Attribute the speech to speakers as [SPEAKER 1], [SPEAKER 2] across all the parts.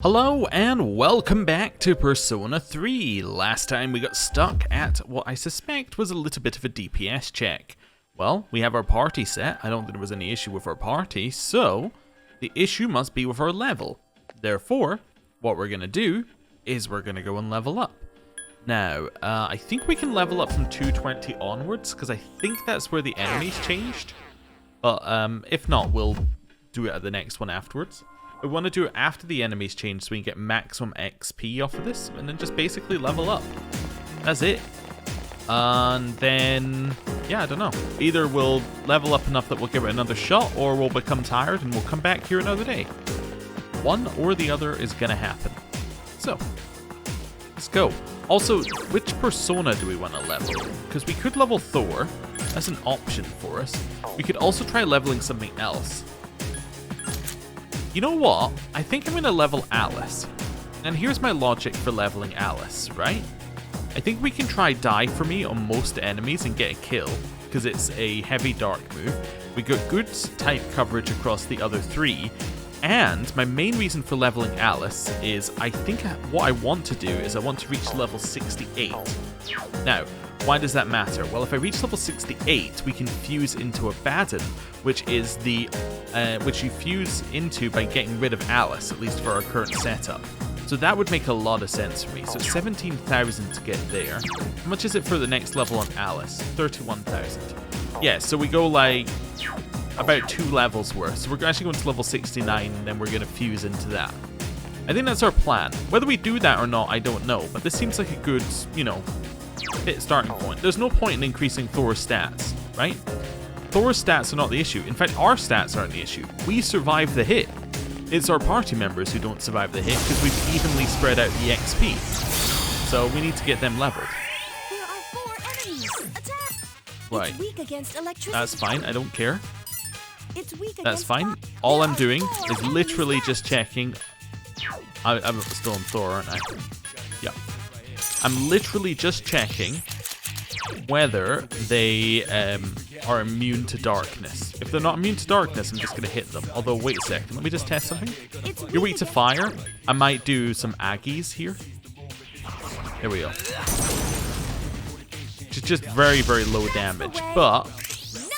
[SPEAKER 1] Hello and welcome back to Persona 3. Last time we got stuck at what I suspect was a little bit of a DPS check. Well, we have our party set. I don't think there was any issue with our party, so the issue must be with our level. Therefore, what we're going to do is we're going to go and level up. Now, I think we can level up from 220 onwards, because I think that's where the enemies changed. But if not, we'll do it at the next one afterwards. We want to do it after the enemies change so we can get maximum XP off of this, and then just basically level up. That's it. And then, yeah, I don't know. Either we'll level up enough that we'll give it another shot, or we'll become tired and we'll come back here another day. One or the other is going to happen. So, let's go. Also, which persona do we want to level? Because we could level Thor. That's an option for us. We could also try leveling something else. You know what? I think I'm going to level Alice. And here's my logic for leveling Alice, right? I think we can try die for me on most enemies and get a kill, because it's a heavy dark move. We got good type coverage across the other three. And my main reason for leveling Alice is I think what I want to do is I want to reach level 68. Now, why does that matter? Well, if I reach level 68, we can fuse into Abaddon, which is the which you fuse into by getting rid of Alice, at least for our current setup. So that would make a lot of sense for me. So 17,000 to get there. How much is it for the next level on Alice? 31,000. Yeah, so we go like about 2 levels worth. So we're actually going to level 69, and then we're going to fuse into that. I think that's our plan. Whether we do that or not, I don't know. But this seems like a good, you know, starting point. There's no point in increasing Thor's stats, right? Thor's stats are not the issue. In fact, our stats aren't the issue. We survive the hit. It's our party members who don't survive the hit because we've evenly spread out the XP. So we need to get them leveled.
[SPEAKER 2] There are 4 enemies. Attack!
[SPEAKER 1] Right.
[SPEAKER 2] It's weak against electricity.
[SPEAKER 1] That's fine. I don't care.
[SPEAKER 2] It's weak
[SPEAKER 1] That's
[SPEAKER 2] against
[SPEAKER 1] fine.
[SPEAKER 2] fire.
[SPEAKER 1] All
[SPEAKER 2] There
[SPEAKER 1] I'm
[SPEAKER 2] are
[SPEAKER 1] doing
[SPEAKER 2] 4
[SPEAKER 1] is
[SPEAKER 2] enemies
[SPEAKER 1] literally
[SPEAKER 2] left.
[SPEAKER 1] just checking. I'm still on Thor, aren't I? Yeah. I'm literally just checking whether they are immune to darkness. If they're not immune to darkness, I'm just going to hit them. Although, wait a second. Let me just test something.
[SPEAKER 2] It's
[SPEAKER 1] You're weak to fire. I might do some Aggies here. There we go. It's just very, very low damage. But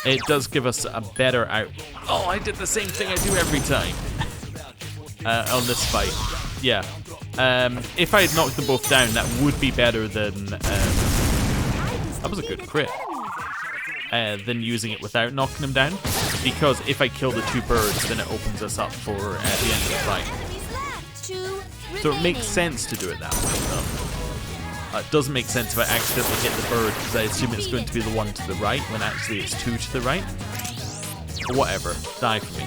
[SPEAKER 1] it does give us a better out... Oh, I did the same thing I do every time. On this fight. Yeah. If I had knocked them both down, that would be better than... that was a good crit. Than using it without knocking them down. Because if I kill the 2 birds, then it opens us up for the end of the fight. So it makes sense to do it that way, though. It doesn't make sense if I accidentally hit the bird, because I assume it's going to be the one to the right, when actually it's 2 to the right. Or whatever. Die for me.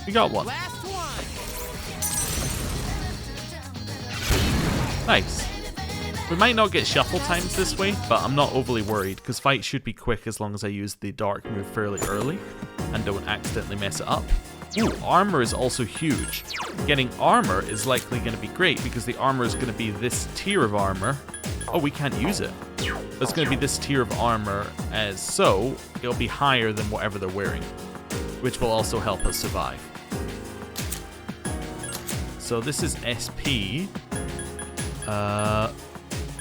[SPEAKER 1] We got one. Nice. We might not get shuffle times this way, but I'm not overly worried, because fights should be quick as long as I use the dark move fairly early and don't accidentally mess it up. Ooh, armor is also huge. Getting armor is likely going to be great, because the armor is going to be this tier of armor. Oh, we can't use it. It's going to be this tier of armor, as so it'll be higher than whatever they're wearing, which will also help us survive. So this is SP.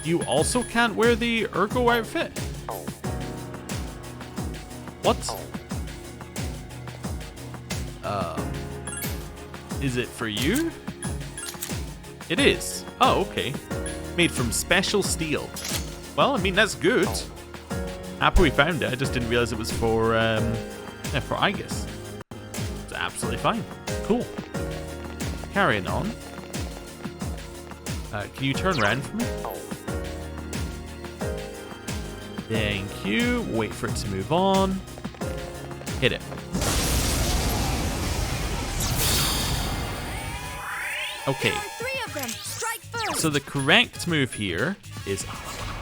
[SPEAKER 1] You also can't wear the Ergo outfit? What? Is it for you? It is. Oh, okay. Made from special steel. Well, I mean, that's good. Happy we found it. I just didn't realize it was for Aegis. It's absolutely fine. Cool. Carrying on. Can you turn around for me? Thank you. Wait for it to move on. Hit it. Okay.
[SPEAKER 2] There are 3 of them. Strike first.
[SPEAKER 1] So the correct move here is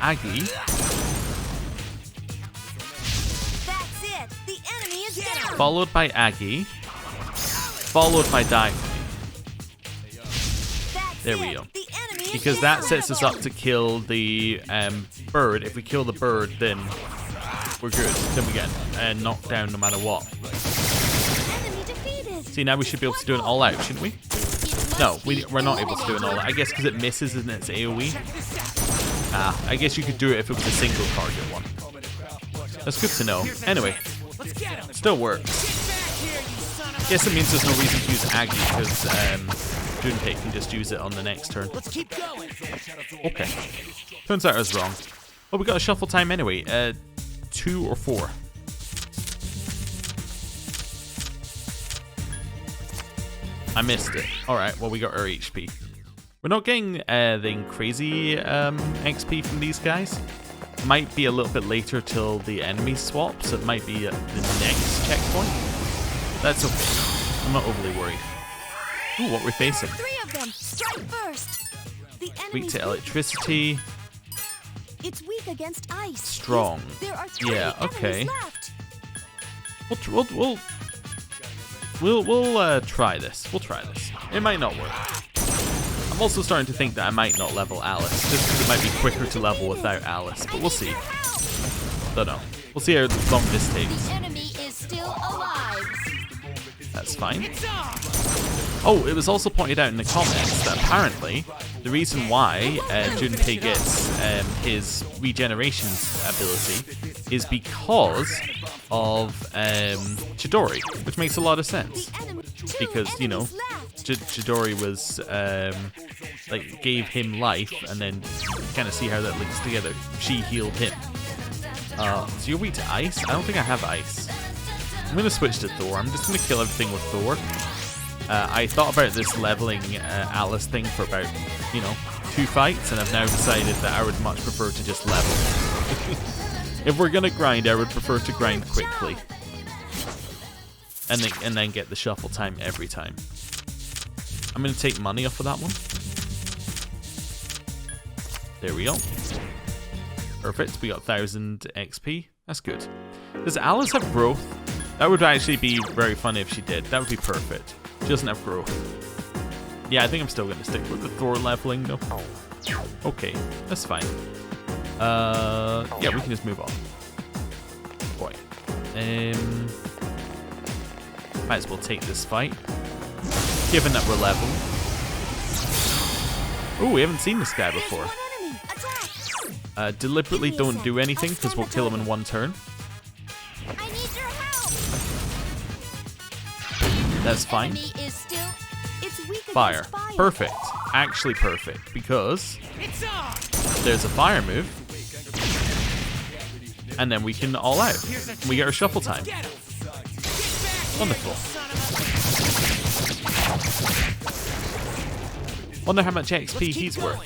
[SPEAKER 1] Aggie.
[SPEAKER 2] That's it. The enemy is down.
[SPEAKER 1] Followed by Aggie. Followed by Die.
[SPEAKER 2] That's
[SPEAKER 1] There we
[SPEAKER 2] it.
[SPEAKER 1] go.
[SPEAKER 2] The enemy is
[SPEAKER 1] Because
[SPEAKER 2] down.
[SPEAKER 1] that sets us up to kill the bird. If we kill the bird, then we're good. Then we get knocked down no matter what.
[SPEAKER 2] Enemy defeated.
[SPEAKER 1] See, now we should be able to do an all-out, shouldn't we? No, we're not able to do an all-out. I guess because it misses and it's AoE. Ah, I guess you could do it if it was a single target one. That's good to know. Anyway, still works. Guess it means there's no reason to use Aggie because Junpei can just use it on the next turn. Okay. Turns out I was wrong. Oh, we got a shuffle time anyway. 2 or 4. I missed it. Alright, well we got our HP. We're not getting the crazy XP from these guys. Might be a little bit later till the enemy swap, so it might be at the next checkpoint. That's okay. I'm not overly worried. Ooh, what we're facing.
[SPEAKER 2] 3 of them. Strike first. The
[SPEAKER 1] Weak
[SPEAKER 2] enemy's
[SPEAKER 1] to electricity.
[SPEAKER 2] It's weak against ice.
[SPEAKER 1] Strong.
[SPEAKER 2] There are 3
[SPEAKER 1] Yeah, okay.
[SPEAKER 2] enemies left.
[SPEAKER 1] We'll try this. We'll try this. It might not work. I'm also starting to think that I might not level Alice, just because it might be quicker to level without Alice, but we'll see. Don't know. We'll see how long this takes.
[SPEAKER 2] The enemy is still alive.
[SPEAKER 1] That's fine. Oh, it was also pointed out in the comments that apparently the reason why Junpei gets his regeneration ability is because of Chidori, which makes a lot of sense. Because, you know, Chidori was, like, gave him life, and then kind of see how that links together. She healed him. So you're weak to ice? I don't think I have ice. I'm going to switch to Thor. I'm just going to kill everything with Thor. I thought about this leveling Alice thing for about, 2 fights, and I've now decided that I would much prefer to just level. If we're going to grind, I would prefer to grind quickly. And then get the shuffle time every time. I'm going to take money off of that one. There we go. Perfect. We got 1000 XP. That's good. Does Alice have growth? That would actually be very funny if she did. That would be perfect. She doesn't have growth. Yeah, I think I'm still going to stick with the Thor leveling though. Okay, that's fine. Yeah, we can just move on. Boy. Might as well take this fight. Given that we're level. Oh, we haven't seen this guy before. Deliberately don't do anything because we'll kill him in 1 turn.
[SPEAKER 2] I need your help.
[SPEAKER 1] That's fine. Fire. Perfect. Actually perfect. Because there's a fire move. And then we can all out. We get our shuffle time. Wonderful. Wonder how much XP he's worth.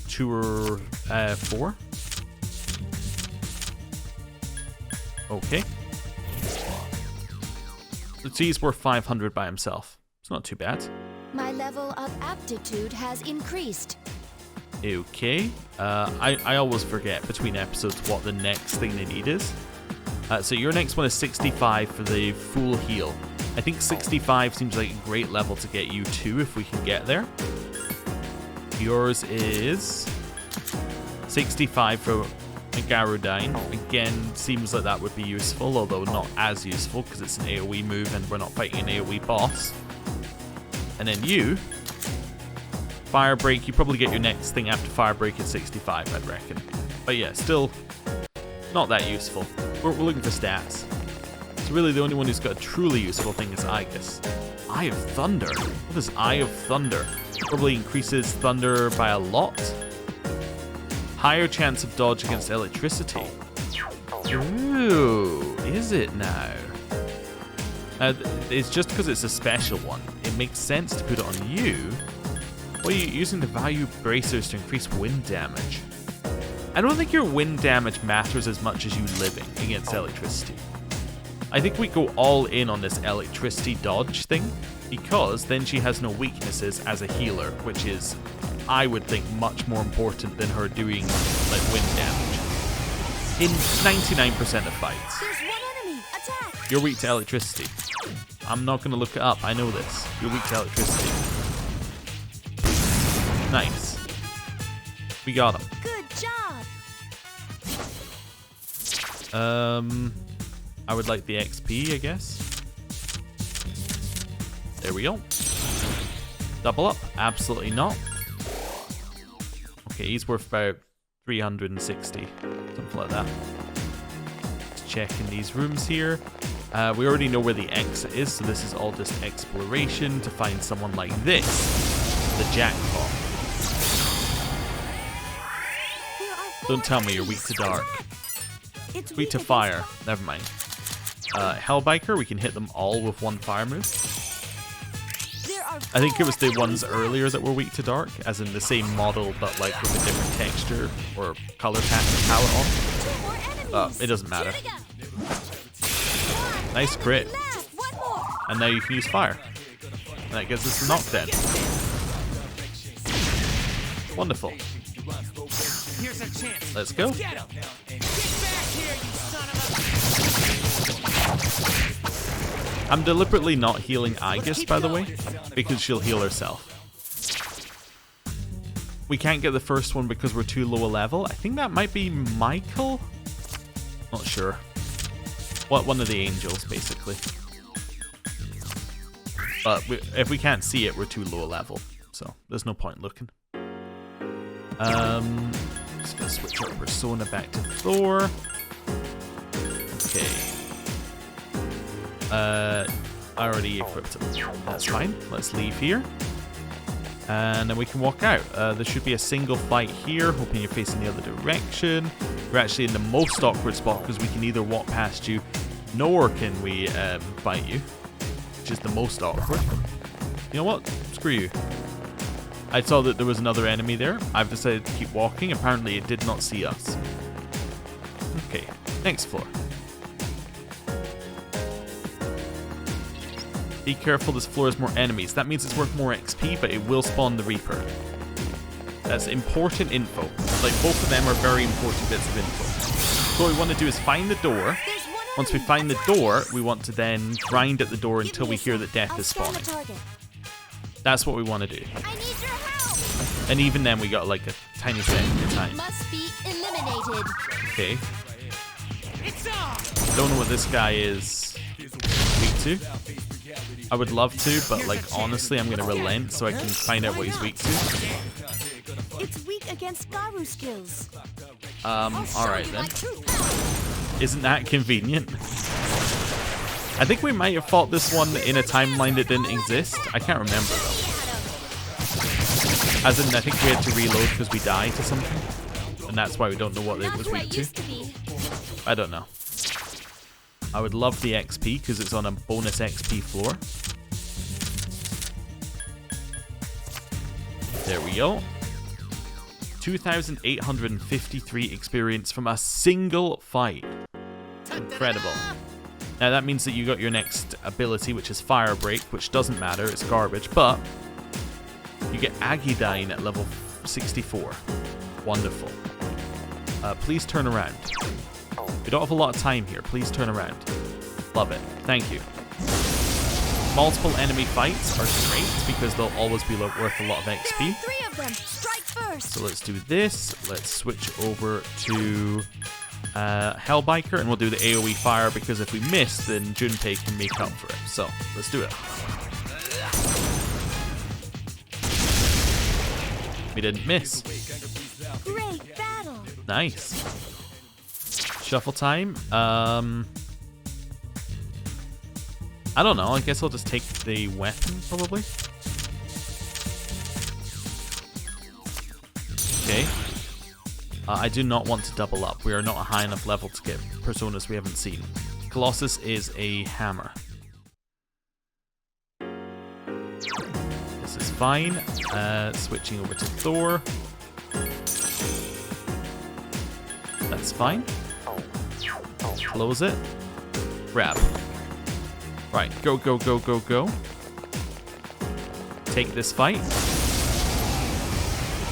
[SPEAKER 1] 2 or 4. Okay. So he's worth 500 by himself. It's not too bad.
[SPEAKER 2] My level of aptitude has increased.
[SPEAKER 1] Okay. I always forget between episodes what the next thing they need is. So your next one is 65 for the full heal. I think 65 seems like a great level to get you to if we can get there. Yours is 65 for Garudine. Again, seems like that would be useful, although not as useful because it's an AoE move and we're not fighting an AoE boss. And then you, Fire Break, you probably get your next thing after Fire Break at 65, I'd reckon. But yeah, still not that useful. We're looking for stats. So really the only one who's got a truly useful thing is Aegis. Eye of Thunder? What is Eye of Thunder? Probably increases thunder by a lot. Higher chance of dodge against electricity. Ooh, is it now? It's just because it's a special one. It makes sense to put it on you. What are you using the value bracers to increase wind damage? I don't think your wind damage matters as much as you living against electricity. I think we go all in on this electricity dodge thing, because then she has no weaknesses as a healer, which is, I would think, much more important than her doing like wind damage. In 99% of fights.
[SPEAKER 2] There's one enemy. Attack.
[SPEAKER 1] You're weak to electricity. I'm not going to look it up, I know this. You're weak to electricity. Nice. We got him.
[SPEAKER 2] Good job.
[SPEAKER 1] I would like the XP, I guess. There we go. Double up? Absolutely not. Okay, he's worth about 360, something like that. Let's check in these rooms here. We already know where the exit is, so this is all just exploration to find someone like this, the jackpot. Don't tell me you're weak to dark. Weak to fire. Never mind. Hellbiker, we can hit them all with one fire move. I think it was the ones earlier that were weak to dark, as in the same model, but like with a different texture or color palette on. It doesn't matter. Nice crit. And now you can use fire. And that gives us a knockdown. Wonderful. Let's go. I'm deliberately not healing Aegis, by the way, because she'll heal herself. We can't get the first one because we're too low a level. I think that might be Michael? Not sure. One of the angels, basically. But if we can't see it, we're too low a level. So there's no point looking. Just gonna switch our persona back to Thor. Okay. I already equipped him. That's fine. Let's leave here. And then we can walk out. There should be a single fight here, hoping you're facing the other direction. We're actually in the most awkward spot because we can either walk past you, nor can we fight you, which is the most awkward. You know what? Screw you. I saw that there was another enemy there. I've decided to keep walking. Apparently it did not see us. Okay, next floor. Be careful, this floor has more enemies. That means it's worth more XP, but it will spawn the Reaper. That's important info. Like, both of them are very important bits of info. So what we want to do is find the door. Once we find the door, we want to then grind at the door until we hear that death is spawning. That's what we want to do. And even then, we got like a tiny second of time.
[SPEAKER 2] Must be eliminated.
[SPEAKER 1] Okay. Don't know what this guy is weak to. I would love to, but like honestly, I'm gonna relent so I can find out what he's weak to.
[SPEAKER 2] It's weak against Garu skills.
[SPEAKER 1] Alright then. Isn't that convenient? I think we might have fought this one in a timeline that didn't exist. I can't remember though. As in, I think we had to reload because we died to something. And that's why we don't know what it was weak to. I don't know. I would love the XP because it's on a bonus XP floor. There we go. 2,853 experience from a single fight. Incredible. Now that means that you got your next ability, which is Fire Break, which doesn't matter, it's garbage, but you get Agidyne at level 64. Wonderful. Please turn around. We don't have a lot of time here. Please turn around. Love it. Thank you. Multiple enemy fights are great because they'll always be worth a lot of XP.
[SPEAKER 2] There are 3 of them. Strike first.
[SPEAKER 1] So let's do this. Let's switch over to Hellbiker and we'll do the AoE fire because if we miss, then Junpei can make up for it. So let's do it. We didn't miss.
[SPEAKER 2] Great battle.
[SPEAKER 1] Nice. Shuffle time. I don't know. I guess I'll just take the weapon, probably. Okay. I do not want to double up. We are not a high enough level to get personas we haven't seen. Colossus is a hammer. This is fine. Switching over to Thor. That's fine. Close it. Grab. Right, go, go, go, go, go. Take this fight.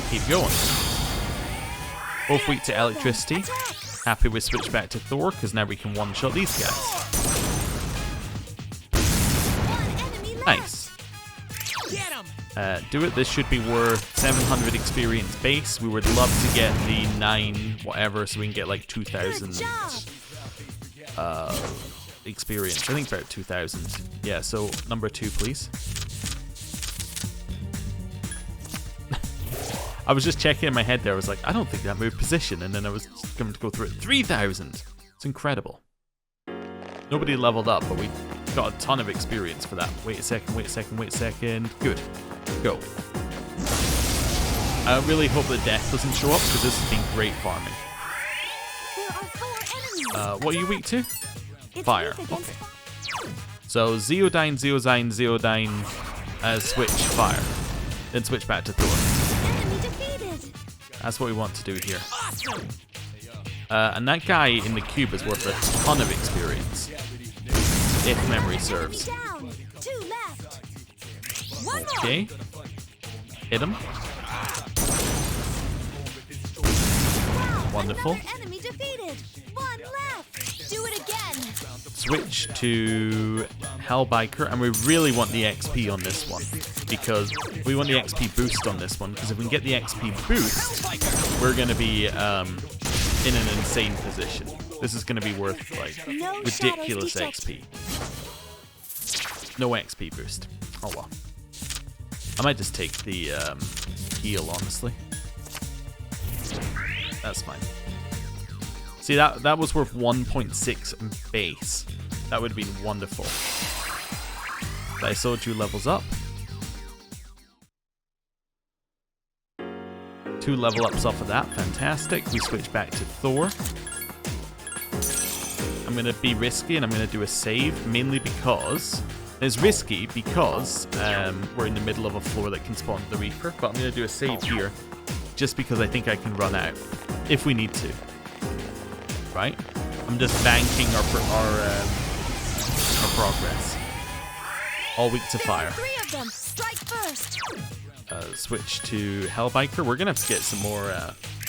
[SPEAKER 1] Keep going. Both weak to electricity. Happy we switched back to Thor, because now we can one-shot these guys. Nice. do it. This should be worth 700 experience base. We would love to get the 9 whatever so we can get like 2,000 experience. I think about 2,000. Yeah, so number 2, please. I was just checking in my head there. I was like, I don't think that moved position. And then I was going to go through it. 3,000. It's incredible. Nobody leveled up, but we got a ton of experience for that. Wait a second, wait a second, wait a second. Good. Go. I really hope that death doesn't show up because this has been great farming.
[SPEAKER 2] There are 4 enemies.
[SPEAKER 1] What are you weak to?
[SPEAKER 2] It's
[SPEAKER 1] Fire.
[SPEAKER 2] weak against
[SPEAKER 1] Okay. So Zeodyne, Zeodyne, Zeodyne, switch fire. Then switch back to Thor.
[SPEAKER 2] enemy defeated.
[SPEAKER 1] That's what we want to do here. And that guy in the cube is worth a ton of experience. If memory serves.
[SPEAKER 2] Enemy down. 2 left. One more.
[SPEAKER 1] Okay. Hit him.
[SPEAKER 2] Wow,
[SPEAKER 1] Wonderful.
[SPEAKER 2] Another enemy defeated. 1 left. Do it again.
[SPEAKER 1] Switch to Hellbiker, and we really want the XP on this one because we want the XP boost on this one. Because if we can get the XP boost, we're going to be in an insane position. This is going to be worth like
[SPEAKER 2] No
[SPEAKER 1] ridiculous
[SPEAKER 2] shadows
[SPEAKER 1] XP. No XP boost. Oh well. I might just take the heal, honestly. That's fine. See, that was worth 1.6 base. That would have been wonderful. Daisoju levels up. 2 level ups off of that. Fantastic. We switch back to Thor. I'm going to be risky and I'm going to do a save, mainly because... It's risky because we're in the middle of a floor that can spawn the Reaper, but I'm going to do a save here just because I think I can run out if we need to. Right? I'm just banking our progress. All weak to fire.
[SPEAKER 2] 3 of them. Strike first.
[SPEAKER 1] Switch to Hellbiker. We're going to have to get some more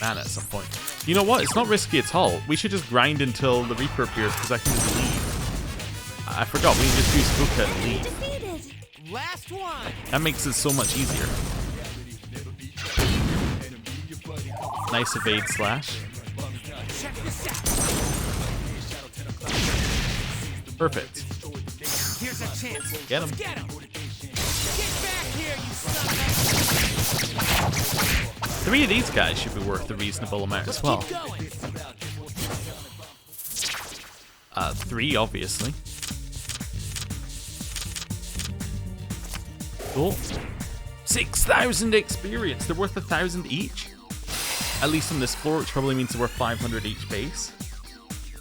[SPEAKER 1] mana at some point. You know what? It's not risky at all. We should just grind until the Reaper appears because I can just leave. I forgot, we can just use Fuka and leave.
[SPEAKER 2] Defeated.
[SPEAKER 3] Last one.
[SPEAKER 1] That makes it so much easier. Nice evade slash.
[SPEAKER 3] Check this out.
[SPEAKER 1] Perfect.
[SPEAKER 3] Here's a chance.
[SPEAKER 1] Get him.
[SPEAKER 3] Get him. Get back here, you son of a...
[SPEAKER 1] 3 of these guys should be worth a reasonable amount as well.
[SPEAKER 3] Keep going.
[SPEAKER 1] 3, obviously. Cool. 6,000 experience. They're worth 1,000 each. At least on this floor, which probably means they're worth 500 each base.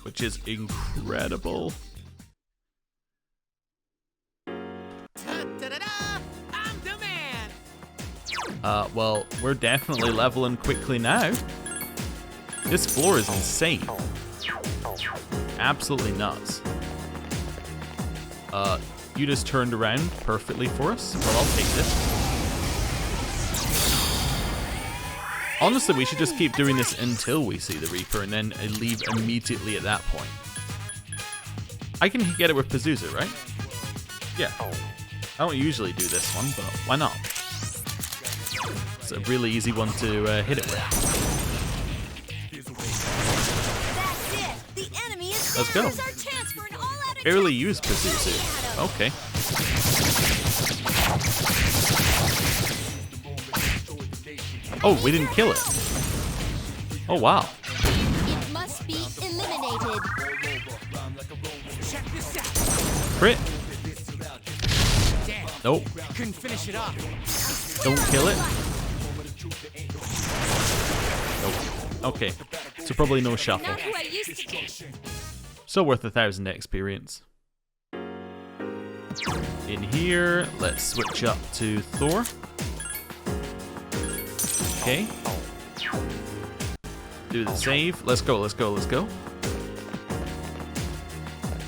[SPEAKER 1] Which is incredible.
[SPEAKER 3] Ta-da-da-da. I'm the man.
[SPEAKER 1] Well, we're definitely leveling quickly now. This floor is insane. Absolutely nuts. You just turned around perfectly for us. Well, I'll take this. Honestly, we should just keep doing this until we see the Reaper and then leave immediately at that point. I can get it with Pazuzu, right? Yeah. I don't usually do this one, but why not? It's a really easy one to hit it with.
[SPEAKER 2] That's it. The enemy is
[SPEAKER 1] Let's
[SPEAKER 2] down.
[SPEAKER 1] go.
[SPEAKER 2] Here's our chance for an all-out
[SPEAKER 1] Barely
[SPEAKER 2] attack.
[SPEAKER 1] used Pazuzu. Okay. Oh, we didn't kill it. Oh, wow.
[SPEAKER 2] It must be eliminated.
[SPEAKER 3] Check this out.
[SPEAKER 1] Crit.
[SPEAKER 3] Damn.
[SPEAKER 1] Nope.
[SPEAKER 3] Couldn't finish it off.
[SPEAKER 1] Don't kill it. Nope. Okay. So probably no shuffle.
[SPEAKER 2] Not who I used to be.
[SPEAKER 1] Still worth 1,000 experience. In here, let's switch up to Thor. Okay. Do the save. Let's go, let's go, let's go.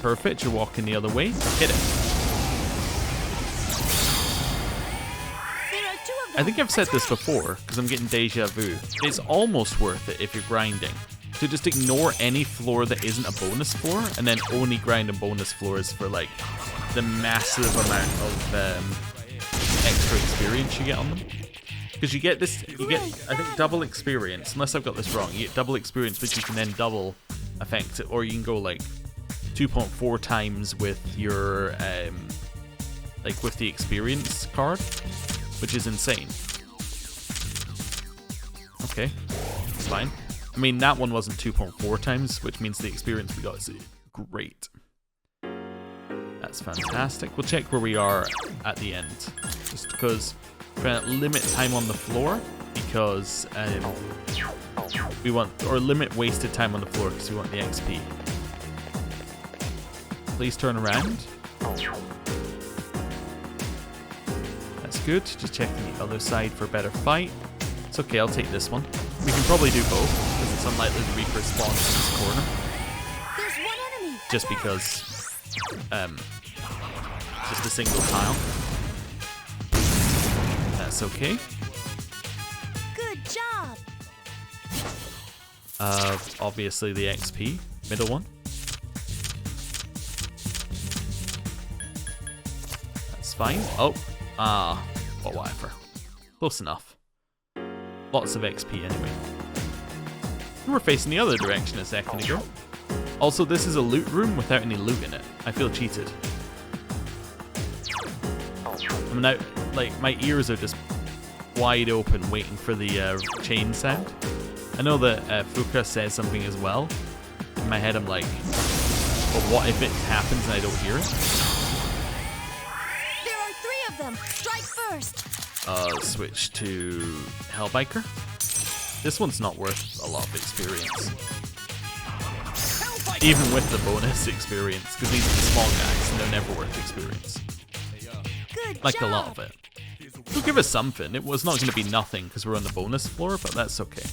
[SPEAKER 1] Perfect, you're walking the other way. Hit it.
[SPEAKER 2] There are 2 of them.
[SPEAKER 1] I think I've said this before, because I'm getting deja vu. It's almost worth it if you're grinding. To just ignore any floor that isn't a bonus floor, and then only grind in bonus floors for like the massive amount of extra experience you get on them. Because you get this, you get, I think, double experience, unless I've got this wrong. You get double experience, which you can then double affect it, or you can go like 2.4 times with your, like with the experience card, which is insane. Okay, it's fine. I mean, that one wasn't 2.4 times, which means the experience we got is great. That's fantastic. We'll check where we are at the end, just because we're trying to limit time on the floor, because we want, or limit wasted time on the floor because we want the XP. Please turn around. That's good. Just checking the other side for a better fight. It's okay, I'll take this one. We can probably do both, because it's unlikely the Reaper spawns in this corner.
[SPEAKER 2] There's one enemy.
[SPEAKER 1] Just because, just a single tile. That's okay.
[SPEAKER 2] Good job.
[SPEAKER 1] Obviously the XP, middle one. That's fine. Oh, whatever. Close enough. Lots of XP anyway. We were facing the other direction a second ago. Also, this is a loot room without any loot in it. I feel cheated. I mean, now, like, my ears are just wide open waiting for the chain sound. I know that Fuka says something as well. In my head, I'm like, but what if it happens and I don't hear it?
[SPEAKER 2] There are 3 of them. Strike first.
[SPEAKER 1] Switch to Hellbiker. This one's not worth a lot of experience. Even with the bonus experience, because these are the small guys and they're never worth experience.
[SPEAKER 2] Good
[SPEAKER 1] Like
[SPEAKER 2] job.
[SPEAKER 1] a lot of it. It'll give us something. It was not going to be nothing because we're on the bonus floor, but that's okay.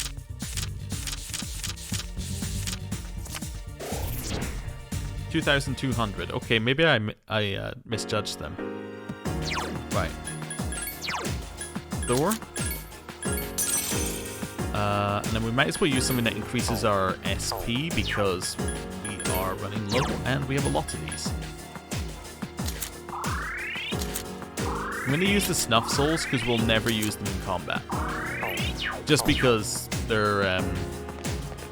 [SPEAKER 1] $2,200. Okay, maybe I misjudged them. Right. Door. And then we might as well use something that increases our SP because we are running low and we have a lot of these. I'm going to use the Snuff Souls because we'll never use them in combat. Just because they're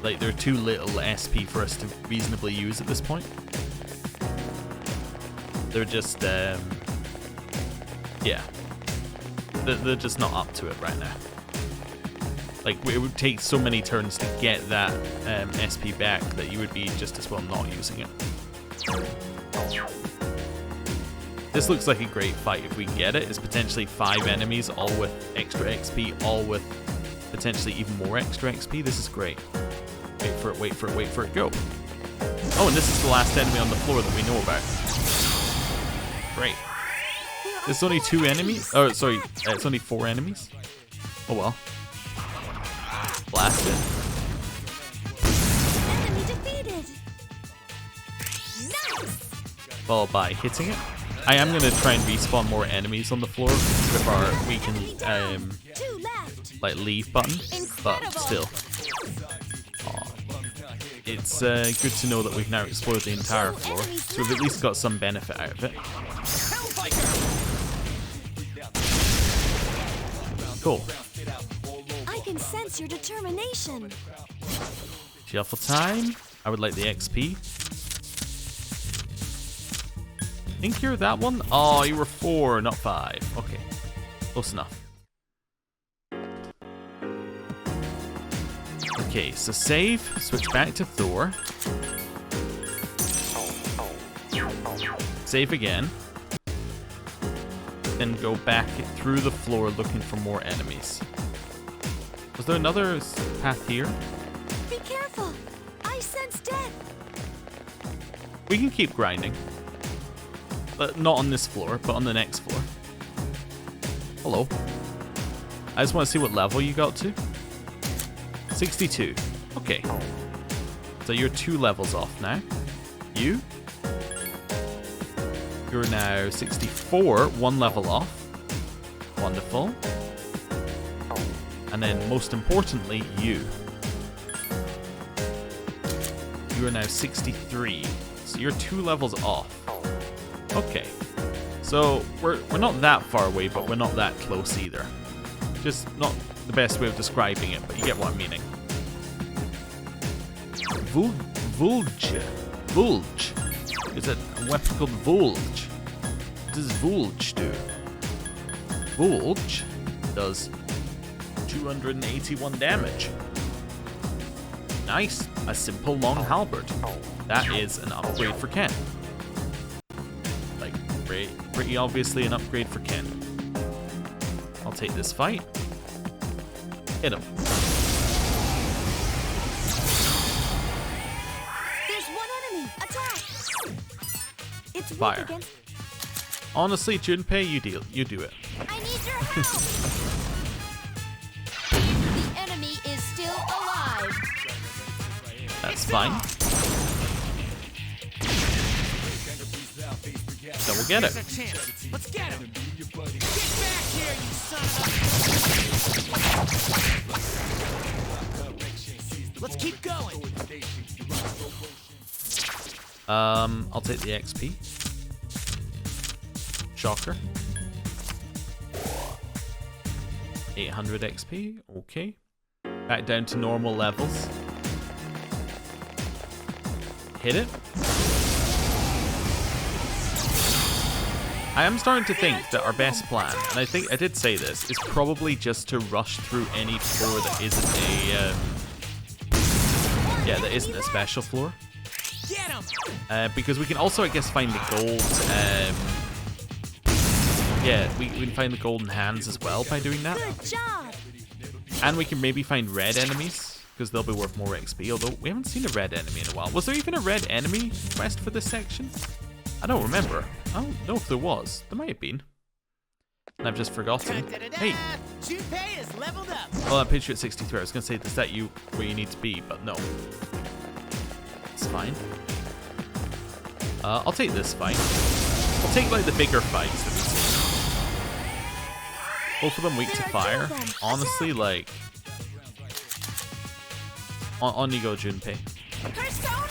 [SPEAKER 1] like they're too little SP for us to reasonably use at this point. They're just yeah. They're just not up to it right now. Like, it would take so many turns to get that SP back that you would be just as well not using it. This looks like a great fight if we can get it. It's potentially 5 enemies, all with extra XP, all with potentially even more extra XP. This is great. Wait for it, wait for it, wait for it, go. Oh, and this is the last enemy on the floor that we know about. Great. There's only 2 enemies? Oh, sorry, it's only 4 enemies? Oh well. Blast it.
[SPEAKER 2] Enemy defeated. Nice.
[SPEAKER 1] Followed by hitting it. I am going to try and respawn more enemies on the floor with our weakened,
[SPEAKER 2] 2 left.
[SPEAKER 1] like, leave button, but
[SPEAKER 2] Incredible.
[SPEAKER 1] still. Aw. It's good to know that we've now explored the entire floor, so we've at least got some benefit out of it. Cool.
[SPEAKER 2] I can sense your determination.
[SPEAKER 1] Shuffle time. I would like the XP. I think you're that one? Oh, you were 4, not 5. Okay. Close enough. Okay, so save. Switch back to Thor. Save again. Then go back through the floor looking for more enemies. Was there another path here?
[SPEAKER 2] Be careful. I sense death.
[SPEAKER 1] We can keep grinding. But not on this floor, but on the next floor. Hello. I just want to see what level you got to. 62. Okay. So you're 2 levels off now. You? You're now 64, 1 level off. Wonderful. And then, most importantly, you. You are now 63. So you're 2 levels off. Okay. So So we're not that far away, but we're not that close either. Just not the best way of describing it, but you get what I'm meaning. Vulge. Is it a weapon called Vulge? What does Vulge do? Vulge does 281 damage. Nice. A simple long halberd. That is an upgrade for Ken. Like, pretty obviously an upgrade for Ken. I'll take this fight. Hit him.
[SPEAKER 2] There's one enemy. Attack. It's weak
[SPEAKER 1] Fire.
[SPEAKER 2] against.
[SPEAKER 1] Honestly, Junpei, you do it.
[SPEAKER 2] I need your help.
[SPEAKER 4] The enemy is still alive.
[SPEAKER 1] That's fine. So we'll get it.
[SPEAKER 3] Here's a chance. Let's get him. Get back here, you son of a... Let's keep going.
[SPEAKER 1] I'll take the XP. Shocker. 800 XP. Okay. Back down to normal levels. Hit it. I am starting to think that our best plan, and I think I did say this, is probably just to rush through any floor that isn't a special floor.
[SPEAKER 3] Get him.
[SPEAKER 1] Because we can also, I guess, find the gold. We can find the golden hands as well by doing that.
[SPEAKER 2] Good job.
[SPEAKER 1] And we can maybe find red enemies, because they'll be worth more XP, although we haven't seen a red enemy in a while. Was there even a red enemy quest for this section? I don't remember. I don't know if there was. There might have been. And I've just forgotten. Hey!
[SPEAKER 3] Junpei is leveled up.
[SPEAKER 1] Well, I'm Patriot 63. I was going to say, is that you where you need to be, but no. It's fine. I'll take this fight. I'll take, like, the bigger fights that we see. Both of them weak to fire. Honestly, like... On you go, Junpei.
[SPEAKER 2] Persona.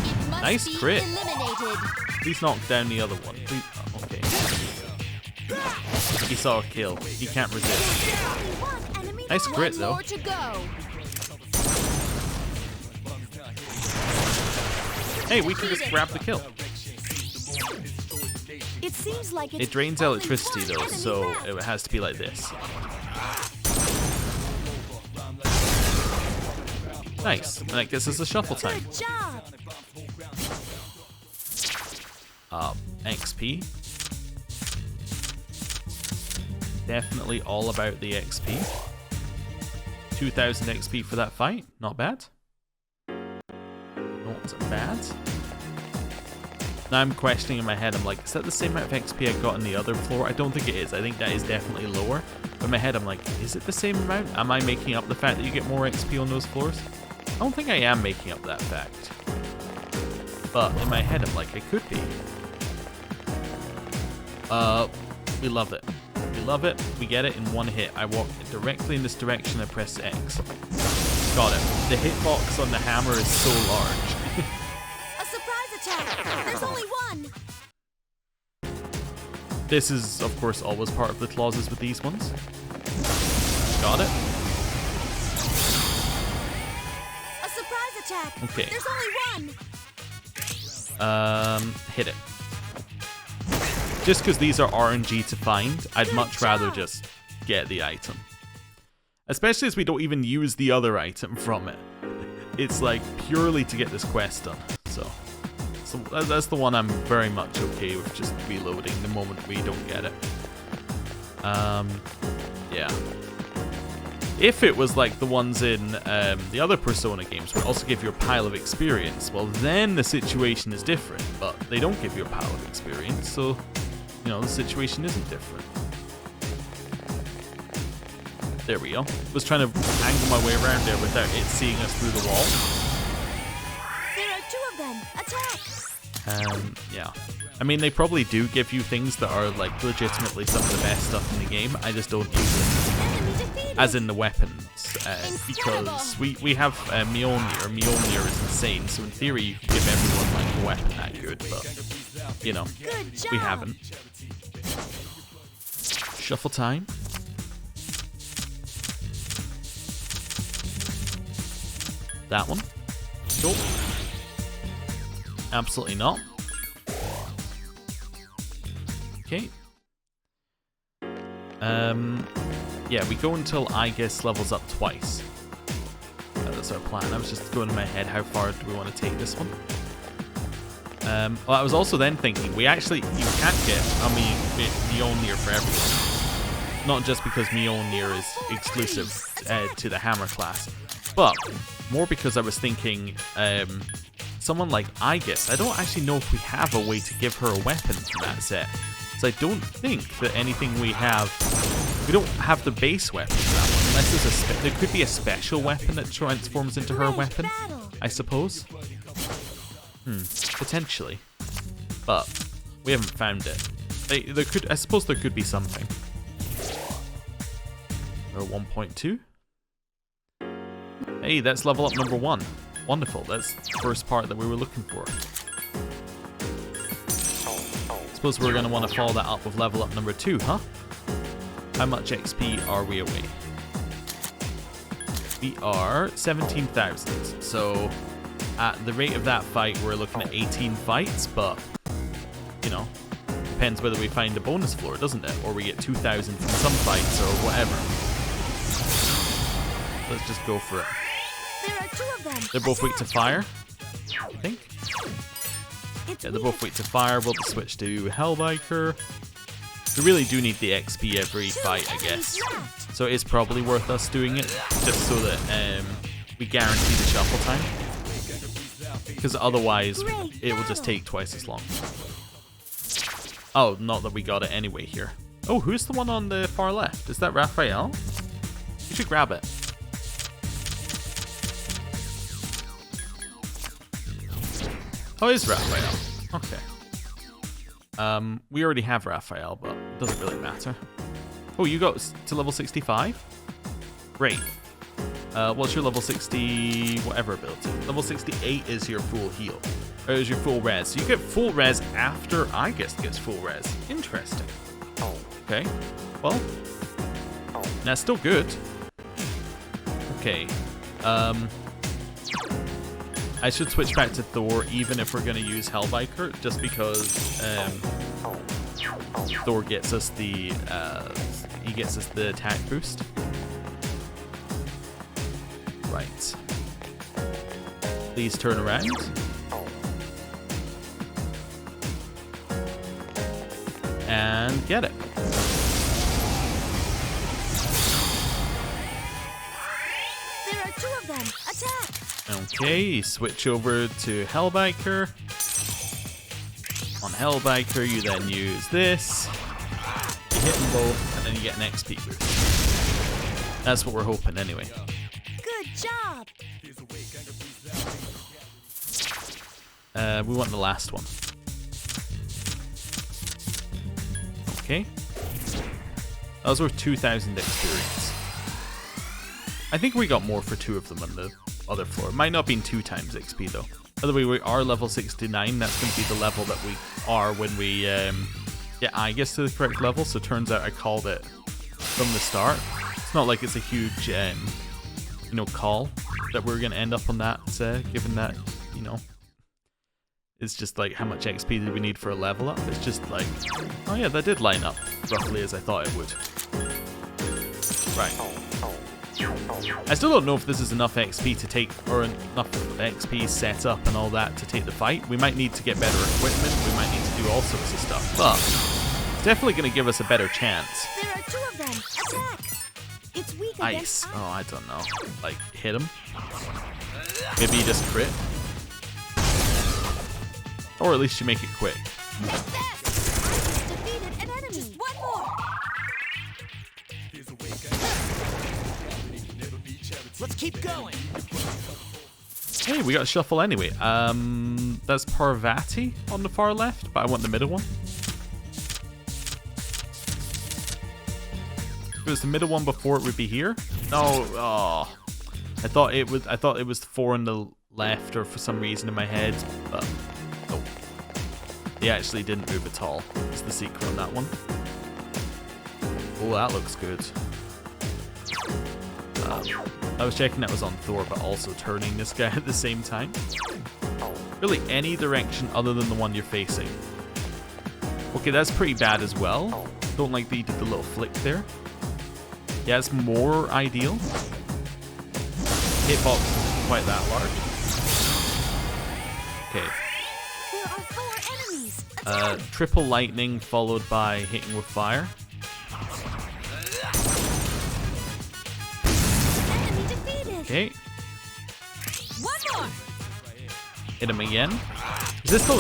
[SPEAKER 4] It must
[SPEAKER 1] Nice
[SPEAKER 4] be
[SPEAKER 1] crit.
[SPEAKER 4] eliminated.
[SPEAKER 1] Please knock down the other one. Please. Oh, okay. He saw a kill. He can't resist.
[SPEAKER 2] Only one enemy.
[SPEAKER 1] Nice
[SPEAKER 2] left.
[SPEAKER 1] crit,
[SPEAKER 4] One
[SPEAKER 1] though.
[SPEAKER 4] more to go.
[SPEAKER 1] Hey, we can just grab the kill.
[SPEAKER 2] It seems like
[SPEAKER 1] It drains electricity, though, so it has to be like this. Nice. And that gets us a shuffle time.
[SPEAKER 2] Good job.
[SPEAKER 1] XP. Definitely all about the XP. 2000 XP for that fight. Not bad. Not bad. Now I'm questioning in my head, I'm like, is that the same amount of XP I got on the other floor? I don't think it is. I think that is definitely lower. But in my head, I'm like, is it the same amount? Am I making up the fact that you get more XP on those floors? I don't think I am making up that fact. But in my head, I'm like, I could be. We love it. We love it. We get it in one hit. I walk directly in this direction. I press X. Got it. The hitbox on the hammer is so large.
[SPEAKER 2] A surprise attack. There's only one.
[SPEAKER 1] This is, of course, always part of the clauses with these ones. Got it.
[SPEAKER 2] A surprise attack.
[SPEAKER 1] Okay.
[SPEAKER 2] There's only one.
[SPEAKER 1] Hit it. Just because these are RNG to find, I'd much rather just get the item. Especially as we don't even use the other item from it. It's like purely to get this quest done. So that's the one I'm very much okay with just reloading the moment we don't get it. Yeah. If it was like the ones in the other Persona games, would also give you a pile of experience, well then the situation is different. But they don't give you a pile of experience, so you know the situation isn't different. There we go. Was trying to angle my way around there without it seeing us through the wall.
[SPEAKER 2] There are two of them. Attack.
[SPEAKER 1] Yeah. I mean, they probably do give you things that are like legitimately some of the best stuff in the game. I just don't use it.
[SPEAKER 2] Enemy defeated.
[SPEAKER 1] As in the weapons, because we have Mjolnir. Mjolnir is insane, so in theory you can give everyone like a weapon that good, but you know,
[SPEAKER 2] Good job.
[SPEAKER 1] we haven't. Shuffle time. That one. Cool. Absolutely not. Okay. Yeah, we go until I guess levels up twice. That's our plan. I was just going in my head, how far do we want to take this one? Well, I was also then thinking, you can't get Mjolnir for everyone. Not just because Mjolnir is exclusive to the hammer class, but more because I was thinking, someone like Aegis, I don't actually know if we have a way to give her a weapon from that set. So I don't think that anything we don't have the base weapon for that one, unless there could be a special weapon that transforms into her weapon, I suppose. Potentially, but we haven't found it. I suppose there could be something. Or 1.2. Hey, that's level up number 1. Wonderful. That's the first part that we were looking for. Suppose we're going to want to follow that up with level up number 2, huh? How much XP are we away? We are 17,000. So at the rate of that fight, we're looking at 18 fights, but, you know, depends whether we find a bonus floor, doesn't it? Or we get 2,000 from some fights or whatever. Let's just go for it.
[SPEAKER 2] There are 2 of them.
[SPEAKER 1] They're both weak to fire, I think. Yeah, they're both weak to fire. We'll just switch to Hellbiker. We really do need the XP every fight, I guess. So it's probably worth us doing it, just so that we guarantee the shuffle time. Because otherwise, it will just take twice as long. Oh, not that we got it anyway here. Oh, who's the one on the far left? Is that Raphael? You should grab it. Oh, it is Raphael. Okay. We already have Raphael, but it doesn't really matter. Oh, you got to level 65? Great. What's your level 60 whatever ability? Level 68 is your full heal. Or is your full res. So you get full res after Aegis gets full res. Interesting. Okay. Well, that's still good. Okay. I should switch back to Thor even if we're going to use Hellbiker, just because Thor gets us the attack boost. Right. Please turn around. And get it.
[SPEAKER 2] There are 2 of them. Attack.
[SPEAKER 1] Okay, switch over to Hellbiker. On Hellbiker, you then use this. You hit them both, and then you get an XP boost. That's what we're hoping anyway.
[SPEAKER 2] Good job.
[SPEAKER 1] We want the last one. Okay. That was worth 2,000 experience. I think we got more for 2 of them on the other floor. Might not have been 2 times XP though. By the way, we are level 69. That's going to be the level that we are when we get Aegis to the correct level. So it turns out I called it from the start. It's not like it's a huge, call that we're going to end up on that, given that, it's just like how much XP did we need for a level up. It's just like, oh yeah, that did line up roughly as I thought it would. Right. I still don't know if this is enough XP to take, or enough XP set up and all that to take the fight. We might need to get better equipment, we might need to do all sorts of stuff, but it's definitely going to give us a better chance.
[SPEAKER 2] There are 2 of them. Attack. It's weak
[SPEAKER 1] Ice.
[SPEAKER 2] against
[SPEAKER 1] Oh, I don't know. Like, hit him. Maybe you just crit. Or at least you make it quick.
[SPEAKER 2] Take that. I just defeated an enemy. Just 1 more.
[SPEAKER 3] Let's keep going.
[SPEAKER 1] Hey, we got a shuffle anyway. That's Parvati on the far left, but I want the middle one. If it was the middle one before, it would be here. No, oh, I thought it was 4 on the left, or for some reason in my head, but oh, They actually didn't move at all. It's the secret on that one. Oh, that looks good. I was checking that was on Thor, but also turning this guy at the same time. Really, any direction other than the one you're facing. Okay, that's pretty bad as well. Don't like that you did the little flick there. Yeah, it's more ideal. Hitbox isn't quite that large. Okay.
[SPEAKER 2] There are 4 enemies.
[SPEAKER 1] Triple lightning followed by hitting with fire.
[SPEAKER 2] Enemy defeated.
[SPEAKER 1] Okay.
[SPEAKER 2] One more.
[SPEAKER 1] Hit him again. Is this the,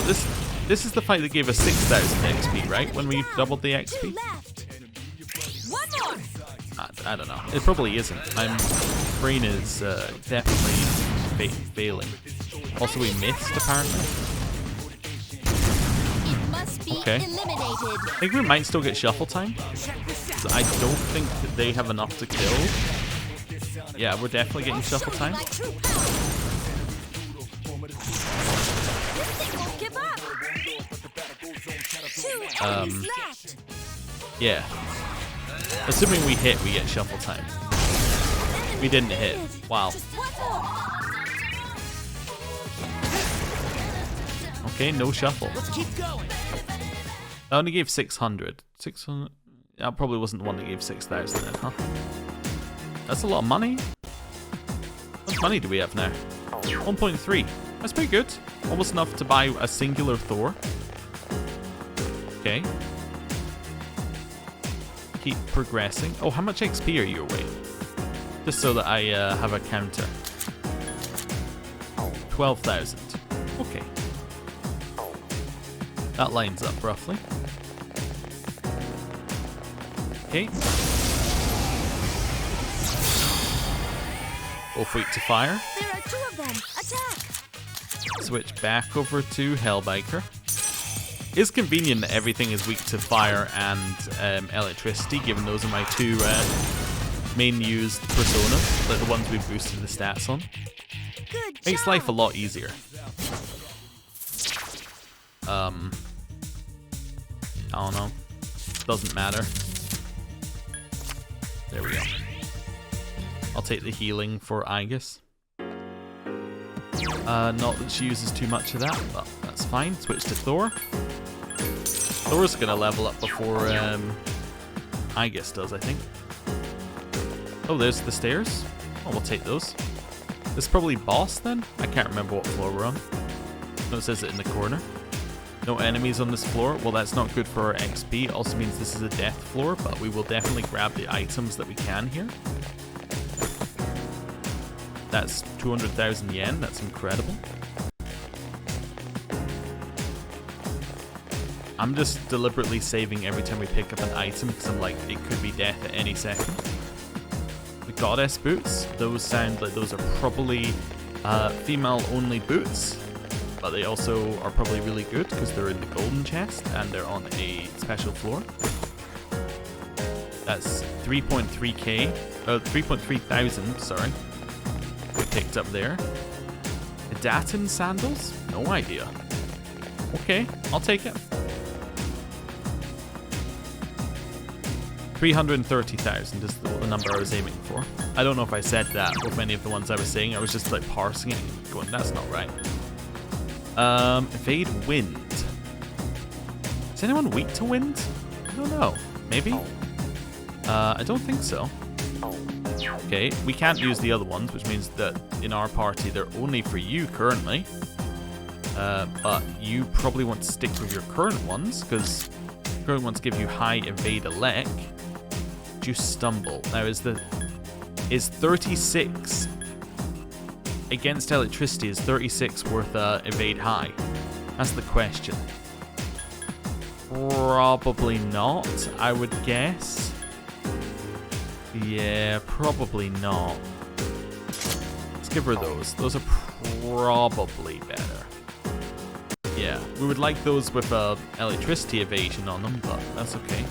[SPEAKER 1] this is the fight that gave us 6,000 XP, right? When we doubled the
[SPEAKER 2] 2
[SPEAKER 1] XP?
[SPEAKER 2] left. One more.
[SPEAKER 1] I don't know. It probably isn't. My brain is definitely failing. Also, we missed, apparently.
[SPEAKER 4] It must be
[SPEAKER 1] Okay.
[SPEAKER 4] eliminated.
[SPEAKER 1] I think we might still get shuffle time. 'Cause I don't think that they have enough to kill. Yeah, we're definitely getting
[SPEAKER 2] Show
[SPEAKER 1] shuffle
[SPEAKER 2] me
[SPEAKER 1] time.
[SPEAKER 2] my true power. This thing won't give up. 2 enemies left.
[SPEAKER 1] Yeah. Assuming we hit, we get shuffle time. We didn't hit. Wow.
[SPEAKER 2] Just one more.
[SPEAKER 1] Okay, no shuffle.
[SPEAKER 3] Let's keep going.
[SPEAKER 1] I only gave 600. 600. That probably wasn't the one that gave 6,000 then, huh? That's a lot of money. How much money do we have now? 1.3. That's pretty good. Almost enough to buy a singular Thor. Okay. Keep progressing. Oh, how much XP are you away? Just so that I have a counter. 12,000. Okay. That lines up roughly. Okay. Both weak to fire.
[SPEAKER 2] There are 2 of them. Attack.
[SPEAKER 1] Switch back over to Hellbiker. It's convenient that everything is weak to fire and electricity, given those are my 2 main used personas, like the ones we boosted the stats on.
[SPEAKER 2] Good job.
[SPEAKER 1] Makes life a lot easier. I don't know. Doesn't matter. There we go. I'll take the healing for Aegis. Not that she uses too much of that, but that's fine. Switch to Thor. Thor's gonna level up before Aegis does, I think. Oh, there's the stairs. Oh, we'll take those. This is probably boss then? I can't remember what floor we're on. No, it says it in the corner. No enemies on this floor. Well, that's not good for our XP. It also means this is a death floor, but we will definitely grab the items that we can here. That's 200,000 yen. That's incredible. I'm just deliberately saving every time we pick up an item because I'm like, it could be death at any second. The goddess boots. Those sound like those are probably female-only boots. But they also are probably really good because they're in the golden chest and they're on a special floor. That's 3.3k, 3.3 thousand, sorry. We picked up there. Datin sandals? No idea. Okay, I'll take it. 330,000 is the number I was aiming for. I don't know if I said that with any of the ones I was saying. I was just like parsing it and going, that's not right. Evade wind. Is anyone weak to wind? I don't know. Maybe? I don't think so. Okay, we can't use the other ones, which means that in our party they're only for you currently. But you probably want to stick with your current ones, because current ones give you high evade elect. You stumble. Now is 36 against electricity, is 36 worth evade high? That's the question. Probably not, I would guess. Yeah, probably not. Let's give her those. Those are probably better. Yeah, we would like those with electricity evasion on them, but that's okay.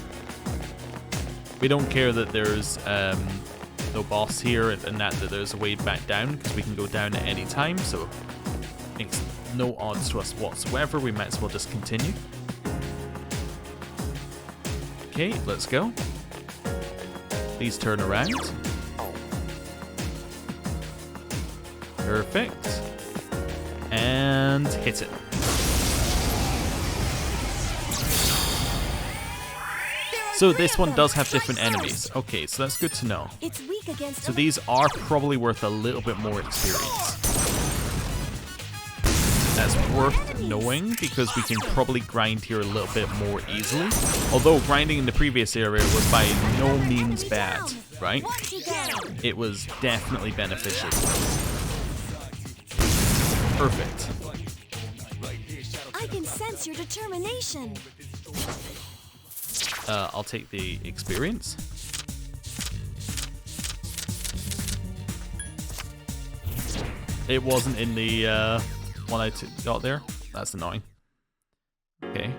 [SPEAKER 1] We don't care that there's no boss here and that there's a way back down, because we can go down at any time, so Makes no odds to us whatsoever. We might as well just continue. Okay, let's go. Please turn around. Perfect. And hit it. So this one does have different enemies. Okay, so that's good to know.
[SPEAKER 2] It's weak against
[SPEAKER 1] So these are probably worth a little bit more experience. That's worth knowing because we can probably grind here a little bit more easily. Although grinding in the previous area was by no means bad, right? It was definitely beneficial to us. Perfect.
[SPEAKER 2] I can sense your determination.
[SPEAKER 1] I'll take the experience. It wasn't in the one I got there. That's annoying. Okay.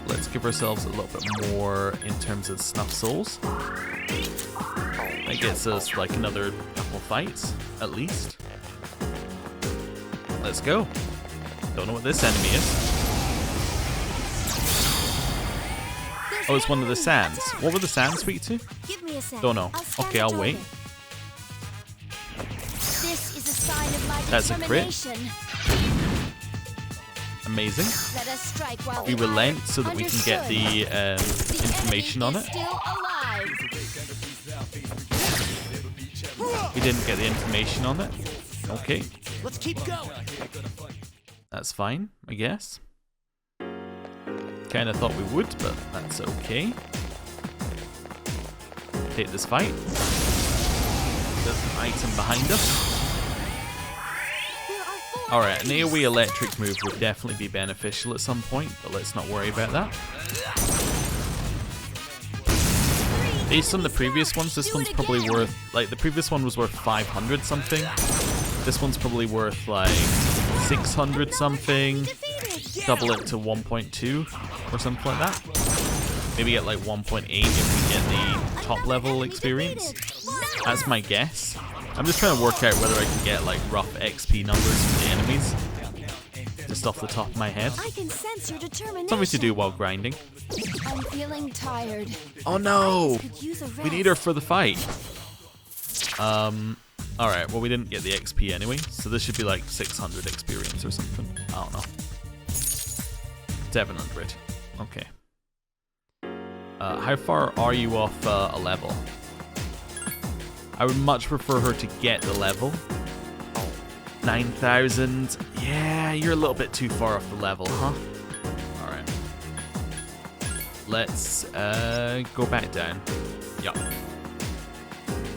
[SPEAKER 1] Let's give ourselves a little bit more in terms of snuff souls. That gets us like another couple fights, at least. Let's go. Don't know what this enemy is. Oh, it's one of the sands. What were the sands speak to?
[SPEAKER 2] Give me a second.
[SPEAKER 1] Don't know. Okay, I'll wait.
[SPEAKER 2] This is a sign of my
[SPEAKER 1] That's a crit.
[SPEAKER 2] determination.
[SPEAKER 1] Amazing.
[SPEAKER 2] Let us strike while
[SPEAKER 1] We relent so that we can get the information on it.
[SPEAKER 4] Still alive.
[SPEAKER 1] We didn't get the information on it. Okay,
[SPEAKER 3] Let's keep going.
[SPEAKER 1] that's fine, I guess. Kinda thought we would, but that's okay. Take this fight. There's an item behind us. Alright, an AoE electric move would definitely be beneficial at some point, but let's not worry about that. Based on the previous ones, this one's probably worth, like, the previous one was worth 500 something. This one's probably worth, like, 600 something. Double it to 1.2 or something like that. Maybe get like 1.8 if we get the top level experience. That's my guess. I'm just trying to work out whether I can get like rough XP numbers from the enemies. Just off the top of my head.
[SPEAKER 2] I can sense your determination.
[SPEAKER 1] Something to do while grinding.
[SPEAKER 4] I'm feeling tired.
[SPEAKER 1] Oh no!
[SPEAKER 2] Could use a rest.
[SPEAKER 1] We need her for the fight. Alright, well we didn't get the XP anyway, so this should be like 600 experience or something. I don't know. 700. Okay. How far are you off a level? I would much prefer her to get the level. 9,000. Yeah, you're a little bit too far off the level, huh? Alright. Let's go back down. Yup.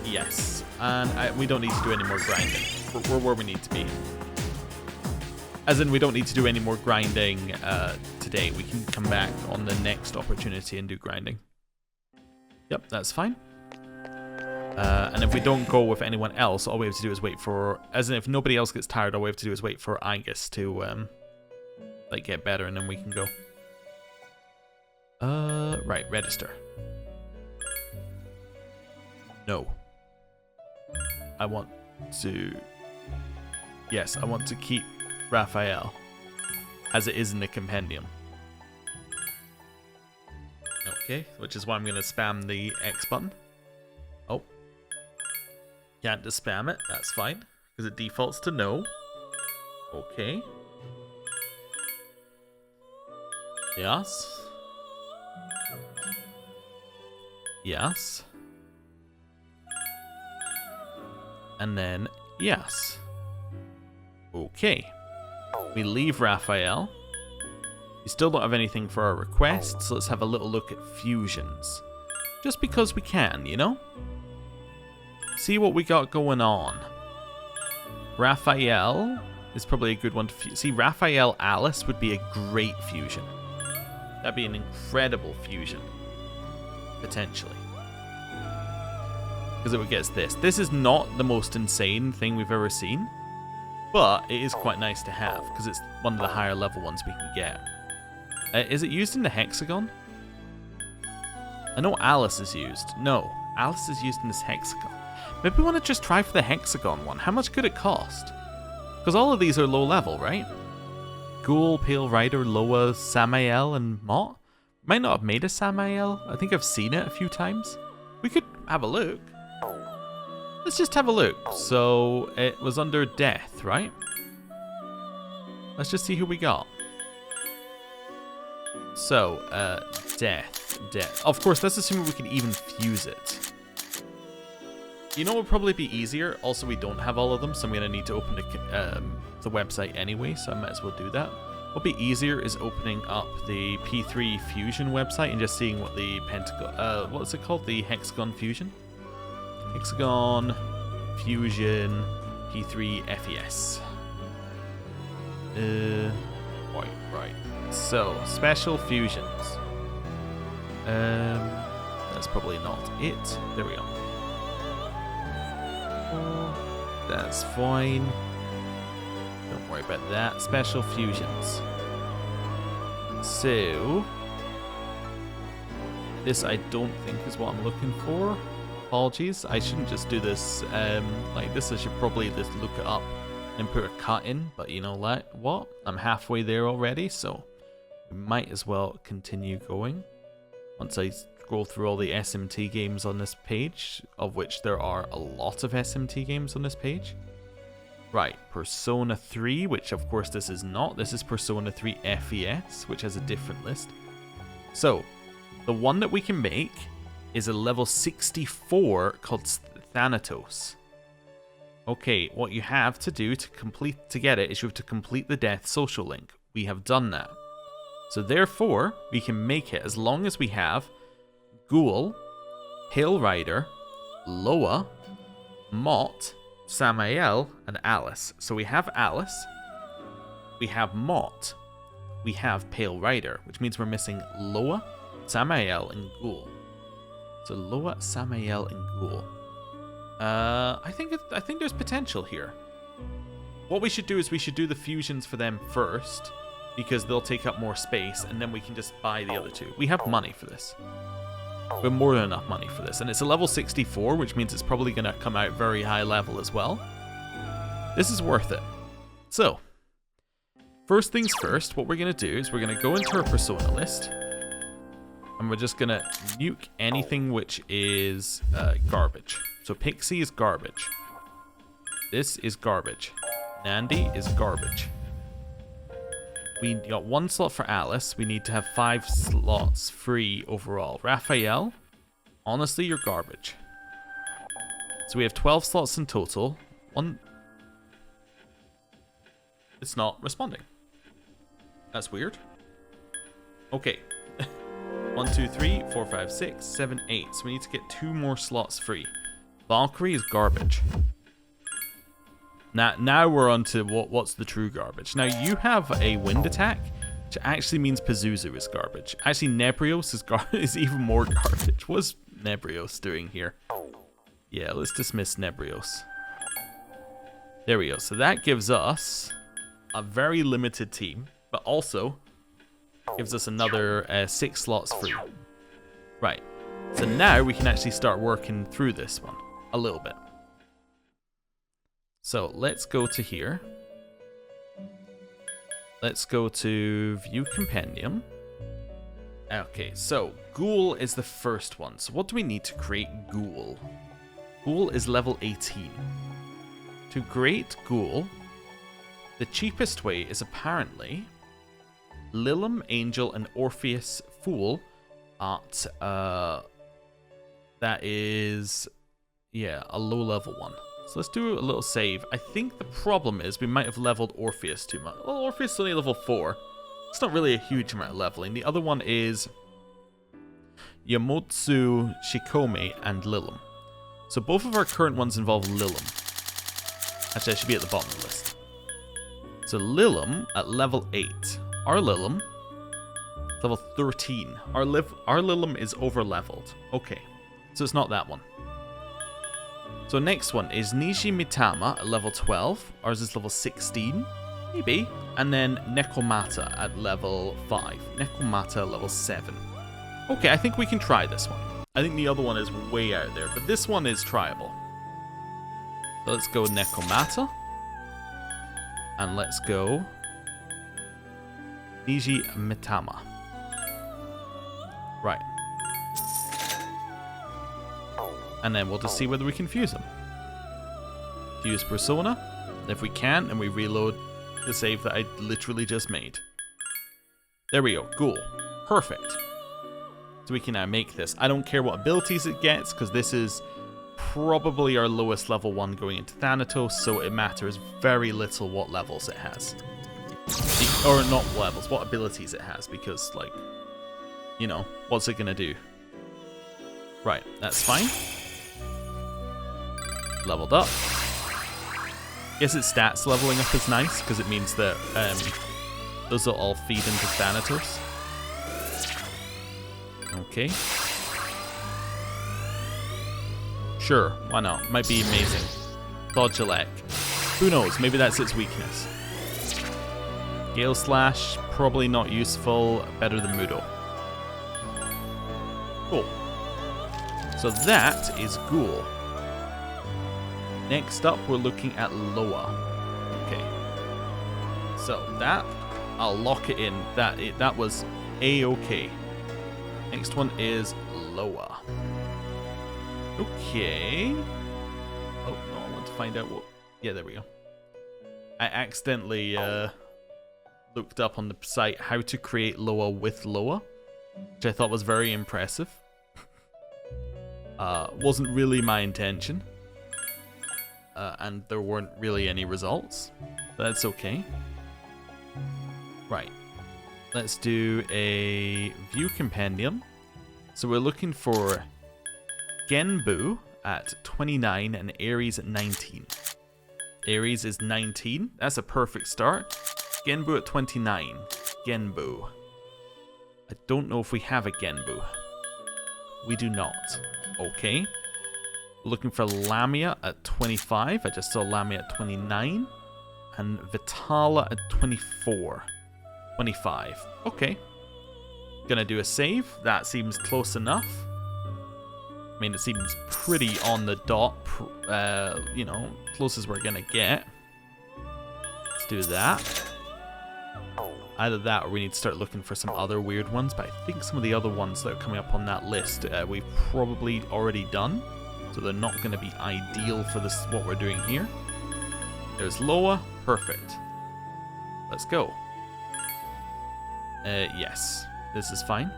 [SPEAKER 1] Yes. And we don't need to do any more grinding. We're where we need to be. As in, we don't need to do any more grinding today. We can come back on the next opportunity and do grinding. Yep, that's fine. And if we don't go with anyone else, all we have to do is wait for... As in, if nobody else gets tired, all we have to do is wait for Angus to like get better, and then we can go. Right, register. No. I want to... Yes, I want to keep Raphael as it is in the compendium. Okay, which is why I'm going to spam the X button. Oh. Can't just spam it, that's fine. Because it defaults to no. Okay. Yes. Yes. And then yes. Okay. We leave Raphael. We still don't have anything for our request, so let's have a little look at fusions. Just because we can, you know? See what we got going on. Raphael is probably a good one to fuse. See, Raphael Alice would be a great fusion. That'd be an incredible fusion. Potentially. Because it would get us this. This is not the most insane thing we've ever seen. But it is quite nice to have, because it's one of the higher level ones we can get. Is it used in the Hexagon? I know Alice is used. No, Alice is used in this Hexagon. Maybe we want to just try for the Hexagon one. How much could it cost? Because all of these are low level, right? Ghoul, Pale Rider, Loa, Samael, and Mott. Might not have made a Samael. I think I've seen it a few times. We could have a look. Let's just have a look. So it was under death, right? Let's just see who we got. So, death. Of course, let's assume we can even fuse it. You know what would probably be easier? Also, we don't have all of them, so I'm going to need to open the website anyway, so I might as well do that. What would be easier is opening up the P3 Fusion website and just seeing what the Pentagon... what's it called? The Hexagon Fusion? Hexagon Fusion P3 FES. Right. So, special fusions. That's probably not it. There we go. That's fine. Don't worry about that. Special fusions. So, this I don't think is what I'm looking for. Apologies. I shouldn't just do this like this. I should probably just look it up and put a cut in. But you know what? I'm halfway there already, so we might as well continue going. Once I scroll through all the SMT games on this page, of which there are a lot of SMT games on this page. Right, Persona 3, which of course this is not. This is Persona 3 FES, which has a different list. So, the one that we can make is a level 64 called Thanatos. Okay, what you have to do to get it is you have to complete the death social link. We have done that. So therefore, we can make it as long as we have Ghoul, Pale Rider, Loa, Mott, Samael, and Alice. So we have Alice, we have Mott, we have Pale Rider, which means we're missing Loa, Samael, and Ghoul. So Loa, Samael, and Ghoul. I think there's potential here. What we should do is we should do the fusions for them first, because they'll take up more space, and then we can just buy the other two. We have money for this. We have more than enough money for this, and it's a level 64, which means it's probably going to come out very high level as well. This is worth it. So, first things first, what we're going to do is we're going to go into our persona list, and we're just going to nuke anything which is garbage. So Pixie is garbage. This is garbage. Nandi is garbage. We got 1 slot for Alice. We need to have 5 slots free overall. Raphael, honestly, you're garbage. So we have 12 slots in total. It's not responding. That's weird. Okay. 1, 2, 3, 4, 5, 6, 7, 8. So we need to get 2 more slots free. Valkyrie is garbage. Now we're on to what's the true garbage. Now you have a wind attack, which actually means Pazuzu is garbage. Actually, Nebrios is even more garbage. What's Nebrios doing here? Yeah, let's dismiss Nebrios. There we go. So that gives us a very limited team, but also gives us another 6 slots free. Right. So now we can actually start working through this one a little bit. So let's go to here. Let's go to View Compendium. Okay, so Ghoul is the first one. So what do we need to create Ghoul? Ghoul is level 18. To create Ghoul, the cheapest way is apparently Lilum, Angel, and Orpheus Fool at, that is, yeah, a low level one. So let's do a little save. I think the problem is we might have leveled Orpheus too much. Well, Orpheus is only level 4. It's not really a huge amount of leveling. The other one is Yamotsu, Shikome, and Lilum. So both of our current ones involve Lilum. Actually, I should be at the bottom of the list. So Lilum at level 8. Our Lilum, level 13. Our Lilum is over leveled. Okay, so it's not that one. So next one is Nishi Mitama at level 12. Ours is level 16. Maybe. And then Nekomata at level 5. Nekomata level 7. Okay, I think we can try this one. I think the other one is way out there, but this one is tryable. So let's go Nekomata. And let's go Niji Mitama. Right. And then we'll just see whether we can fuse them. Fuse Persona. If we can, and we reload the save that I literally just made. There we go. Cool. Perfect. So we can now make this. I don't care what abilities it gets, because this is probably our lowest level one going into Thanatos, so it matters very little what levels it has. Or not levels, what abilities it has, because, like, you know, what's it gonna do? Right, that's fine. Leveled up. Guess its stats leveling up is nice, because it means that those will all feed into Thanatos. Okay. Sure, why not? Might be amazing. Dodgelek. Who knows? Maybe that's its weakness. Gale Slash, probably not useful. Better than Mudo. Cool. So that is Ghoul. Next up, we're looking at Loa. Okay. So that, I'll lock it in. That was A-okay. Next one is Loa. Okay. Oh, no, I want to find out what... Yeah, there we go. I accidentally looked up on the site how to create Loa with Loa, which I thought was very impressive. Wasn't really my intention. And there weren't really any results. But that's okay. Right. Let's do a view compendium. So we're looking for Genbu at 29 and Ares at 19. Ares is 19. That's a perfect start. Genbu at 29. Genbu. I don't know if we have a Genbu. We do not. Okay. Looking for Lamia at 25. I just saw Lamia at 29. And Vitala at 24. 25. Okay. Gonna do a save. That seems close enough. I mean, it seems pretty on the dot. You know, close as we're gonna get. Let's do that. Either that or we need to start looking for some other weird ones. But I think some of the other ones that are coming up on that list we've probably already done. So they're not going to be ideal for this what we're doing here. There's Loa. Perfect. Let's go. Yes. This is fine.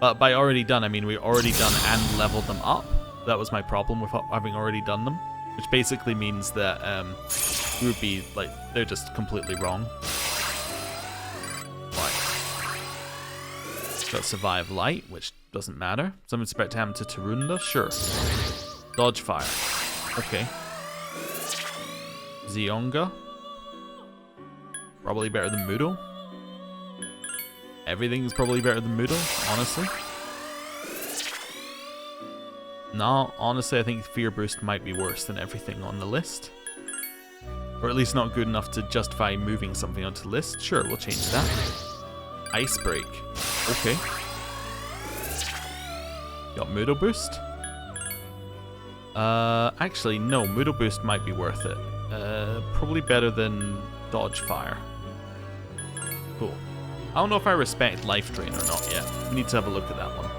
[SPEAKER 1] But by already done, I mean we already done and leveled them up. That was my problem with having already done them. Which basically means that we would be, like, they're just completely wrong. Right. Got Survive Light, which doesn't matter. Something's about to happen to Tarunda? Sure. Dodge Fire. Okay. Zionga. Probably better than Mudo. Everything's probably better than Mudo, honestly. No, honestly, I think Fear Boost might be worse than everything on the list. Or at least not good enough to justify moving something onto the list. Sure, we'll change that. Ice Break. Okay. Got Mudo Boost? Actually, no. Mudo Boost might be worth it. Probably better than Dodge Fire. Cool. I don't know if I respect Life Drain or not yet. We need to have a look at that one.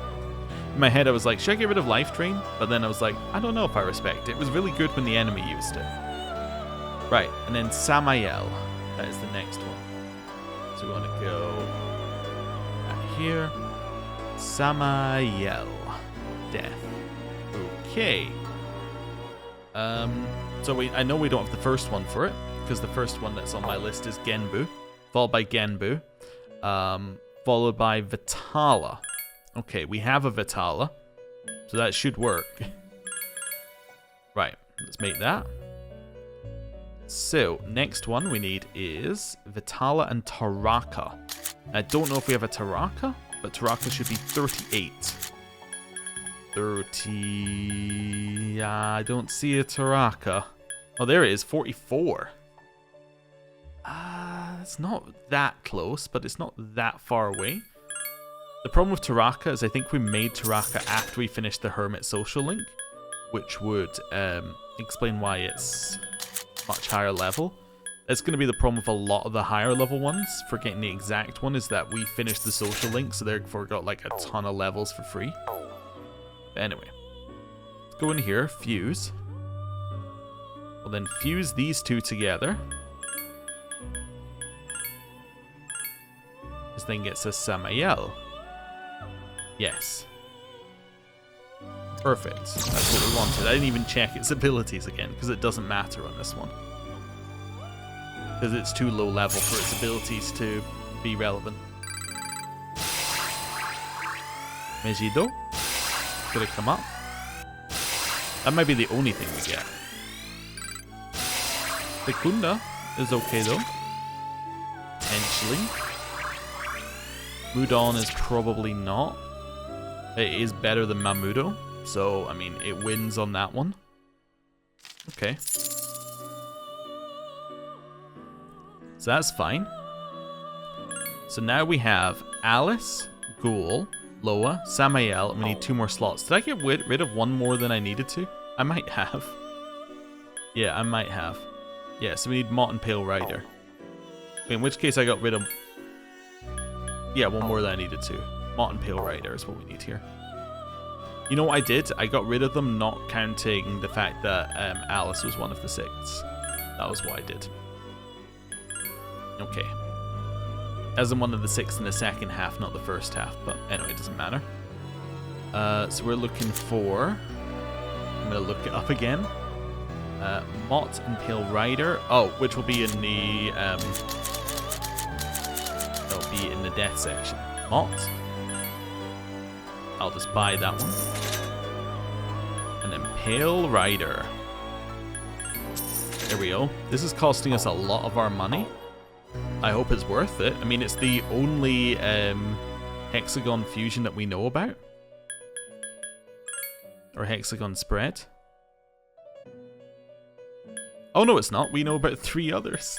[SPEAKER 1] In my head, I was like, should I get rid of Life Drain? But then I was like, I don't know if I respect it. It was really good when the enemy used it. Right, and then Samael. That is the next one. So we want to go back here. Samael. Death. Okay. So I know we don't have the first one for it, because the first one that's on my list is Genbu, followed by Genbu, followed by Vitala. Okay, we have a Vitala, so that should work. Right, let's make that. So, next one we need is Vitala and Taraka. I don't know if we have a Taraka, but Taraka should be 38. 30... Yeah, I don't see a Taraka. Oh, there it is, 44. It's not that close, but it's not that far away. The problem with Taraka is I think we made Taraka after we finished the Hermit Social Link, which would explain why it's much higher level. That's going to be the problem with a lot of the higher level ones. Forgetting the exact one is that we finished the social link, so therefore got like a ton of levels for free. But anyway, let's go in here, fuse. We'll then fuse these two together. This thing gets us Samael. Yes. Perfect. That's what we wanted. I didn't even check its abilities again, because it doesn't matter on this one. Because it's too low level for its abilities to be relevant. Mejido. Could it come up? That might be the only thing we get. Secunda is okay though. Potentially. Mudon is probably not. It is better than Mamudo. So, I mean, it wins on that one. Okay. So that's fine. So now we have Alice, Ghoul, Loa, Samael, and we need 2 more slots. Did I get rid of one more than I needed to? I might have. Yeah, I might have. Yeah, so we need Mott and Pale Rider. In which case I got rid of... Yeah, one more than I needed to. Mott and Pale Rider is what we need here. You know what I did? I got rid of them, not counting the fact that Alice was one of the 6. That was what I did. Okay. As in one of the 6 in the second half, not the first half. But anyway, it doesn't matter. So we're looking for... I'm going to look it up again. Mott and Pale Rider. Oh, which will be in the... that'll be in the death section. Mott. I'll just buy that one. And then Pale Rider. There we go. This is costing us a lot of our money. I hope it's worth it. I mean, it's the only Hexagon fusion that we know about. Or Hexagon spread. Oh no, it's not. We know about 3 others.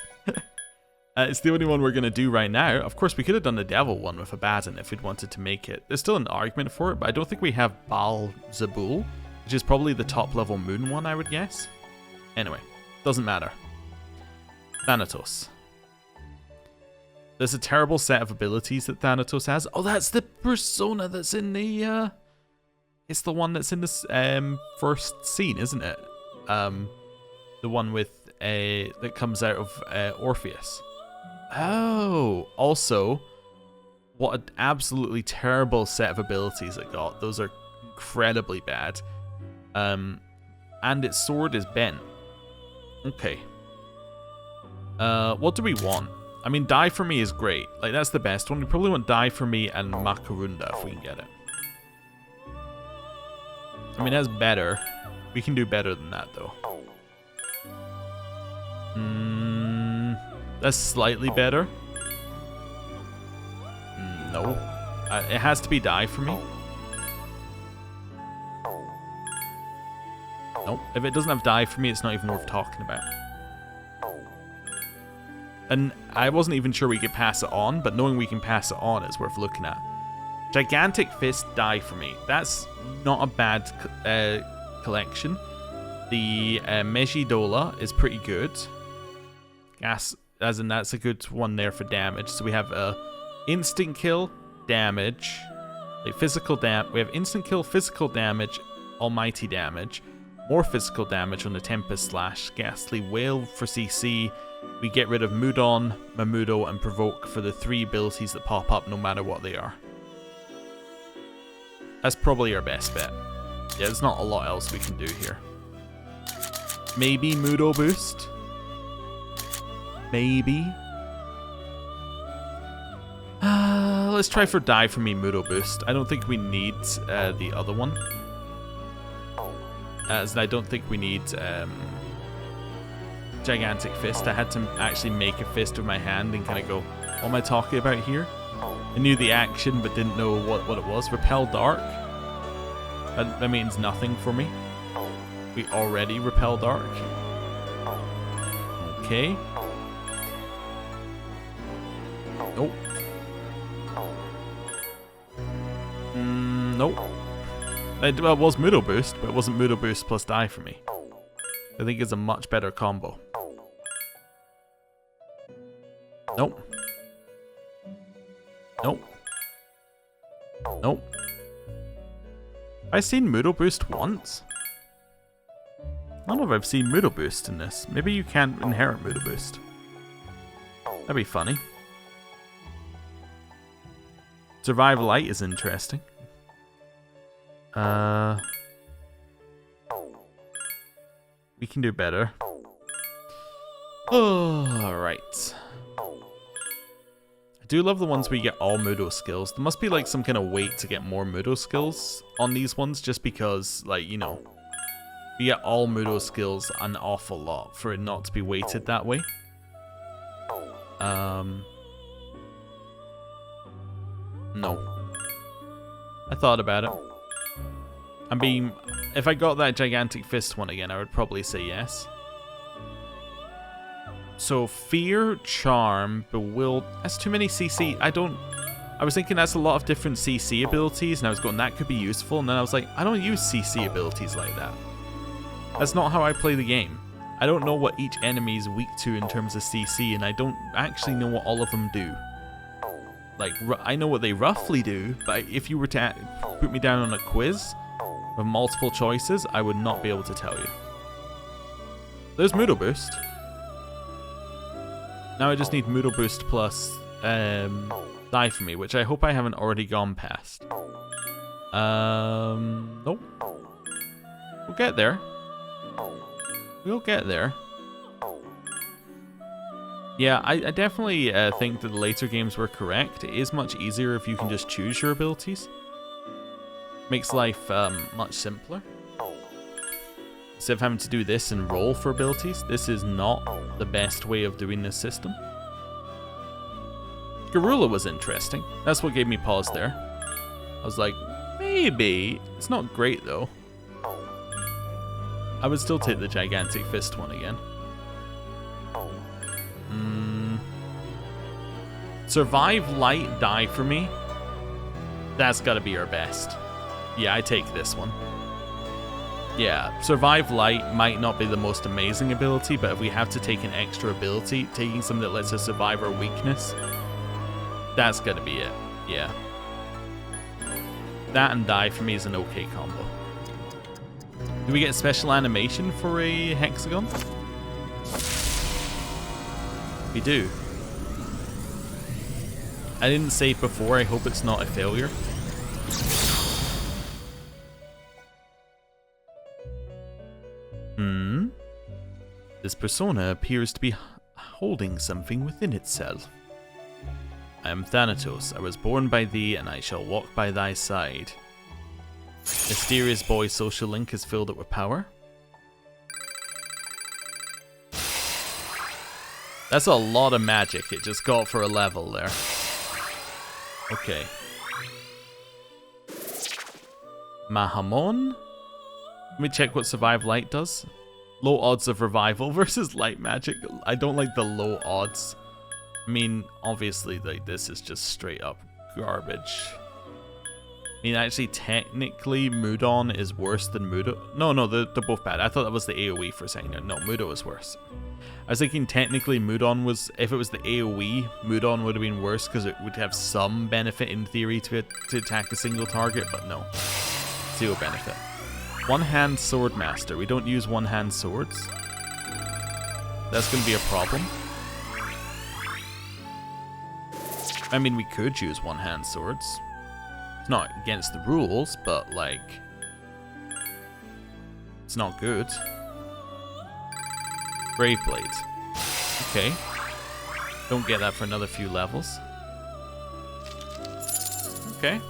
[SPEAKER 1] It's the only one we're going to do right now. Of course, we could have done the devil one with Abaddon if we'd wanted to make it. There's still an argument for it, but I don't think we have Baal Zabul, which is probably the top level moon one, I would guess. Anyway, doesn't matter. Thanatos. There's a terrible set of abilities that Thanatos has. Oh, that's the persona that's in the... It's the one that's in this first scene, isn't it? The one with that comes out of Orpheus. Oh, also, what an absolutely terrible set of abilities it got. Those are incredibly bad. And its sword is bent. Okay. What do we want? I mean, Die For Me is great. Like, that's the best one. We probably want Die For Me and Makarunda if we can get it. I mean, that's better. We can do better than that, though. That's slightly better. No. It has to be Die For Me. Nope. If it doesn't have Die For Me, it's not even worth talking about. And I wasn't even sure we could pass it on, but knowing we can pass it on is worth looking at. Gigantic Fist, Die For Me. That's not a bad collection. The Mejidola is pretty good. Gas, as in that's a good one there for damage. So we have instant kill, damage, like physical we have instant kill, physical damage, almighty damage, more physical damage on the Tempest Slash, Ghastly Wail for CC. We get rid of Mudon, Mamudo, and Provoke for the 3 abilities that pop up no matter what they are. That's probably our best bet. Yeah, there's not a lot else we can do here. Maybe Mudo Boost? Maybe? Let's try for Die For Me Mudo Boost. I don't think we need the other one. As I don't think we need Gigantic Fist. I had to actually make a fist with my hand and kind of go, what am I talking about here? I knew the action but didn't know what it was. Repel Dark. That means nothing for me. We already Repel Dark. Okay. Nope. Nope. Well, it was Mudo Boost, but it wasn't Mudo Boost plus Die For Me. I think it's a much better combo. Nope. Nope. Nope. Have I seen Moodle Boost once? I don't know if I've seen Moodle Boost in this. Maybe you can't inherit Moodle Boost. That'd be funny. Survive Light is interesting. We can do better. Alright. I do love the ones where you get all Moodle skills. There must be like some kind of weight to get more Moodle skills on these ones, just because, like, you know, you get all Moodle skills an awful lot for it not to be weighted that way. No. I thought about it. If I got that gigantic fist one again, I would probably say yes. So fear, charm, bewilder. That's too many CC. I was thinking that's a lot of different CC abilities, and I was going, that could be useful, and then I was like, I don't use CC abilities like that. That's not how I play the game. I don't know what each enemy is weak to in terms of CC, and I don't actually know what all of them do. Like, I know what they roughly do, but if you were to put me down on a quiz with multiple choices, I would not be able to tell you. There's Moodle Boost. Now I just need Moodle Boost plus Die For Me, which I hope I haven't already gone past. Nope. We'll get there. We'll get there. Yeah, I definitely think that the later games were correct. It is much easier if you can just choose your abilities. Makes life much simpler. Instead of having to do this and roll for abilities, this is not the best way of doing this system. Garula was interesting. That's what gave me pause there. I was like, maybe. It's not great though. I would still take the gigantic fist one again. Survive Light, Die For Me. That's gotta be our best. Yeah, I take this one. Yeah, Survive Light might not be the most amazing ability, but if we have to take an extra ability, taking something that lets us survive our weakness, that's gotta be it. Yeah. That and Die For Me is an okay combo. Do we get special animation for a Hexagon? We do. I didn't say it before, I hope it's not a failure. This persona appears to be holding something within itself. I am Thanatos, I was born by thee, and I shall walk by thy side. Mysterious boy social link has filled it with power. That's a lot of magic it just got for a level there. Okay. Mahamon? Let me check what Survive Light does. Low odds of revival versus light magic. I don't like the low odds. I mean, obviously, like, this is just straight up garbage. I mean, actually, technically, Mudon is worse than Mudo. No, they're both bad. I thought that was the AoE for a second. No, Mudo is worse. I was thinking technically Mudon was, if it was the AoE, Mudon would have been worse because it would have some benefit in theory to attack a single target, but no. Zero benefit. One-hand sword master. We don't use one-hand swords. That's going to be a problem. I mean, we could use one-hand swords. It's not against the rules, but, like, it's not good. Brave Blade. Okay. Don't get that for another few levels. Okay.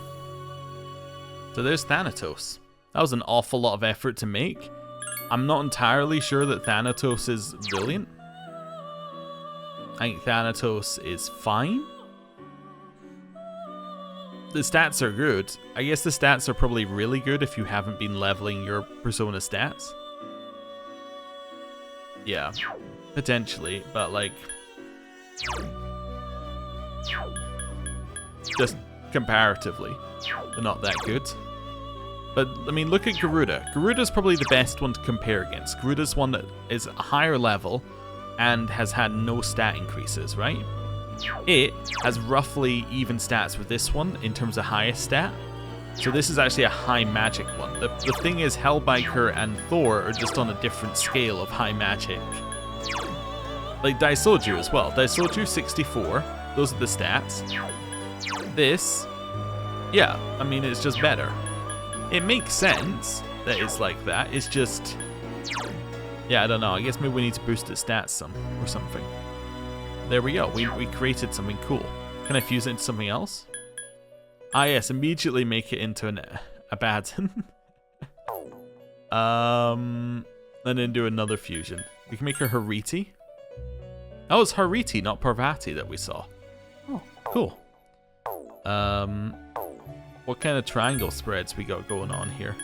[SPEAKER 1] So there's Thanatos. That was an awful lot of effort to make. I'm not entirely sure that Thanatos is brilliant. I think Thanatos is fine. The stats are good. I guess the stats are probably really good if you haven't been leveling your Persona stats. Yeah, potentially, but like, just comparatively, they're not that good. But, I mean, look at Garuda. Garuda's probably the best one to compare against. Garuda's one that is a higher level and has had no stat increases, right? it has roughly even stats with this one in terms of highest stat. So this is actually a high magic one. The thing is, Hellbiker and Thor are just on a different scale of high magic. Like Daisoju as well. Daisoju 64, those are the stats. This, yeah, I mean, it's just better. It makes sense that it's like that. It's just, yeah, I don't know. I guess maybe we need to boost its stats some or something. There we go. We created something cool. Can I fuse it into something else? Ah, yes. Immediately make it into a Badon. And then do another fusion. We can make her Hariti. Oh, it's Hariti, not Parvati that we saw. Oh, cool. What kind of triangle spreads we got going on here?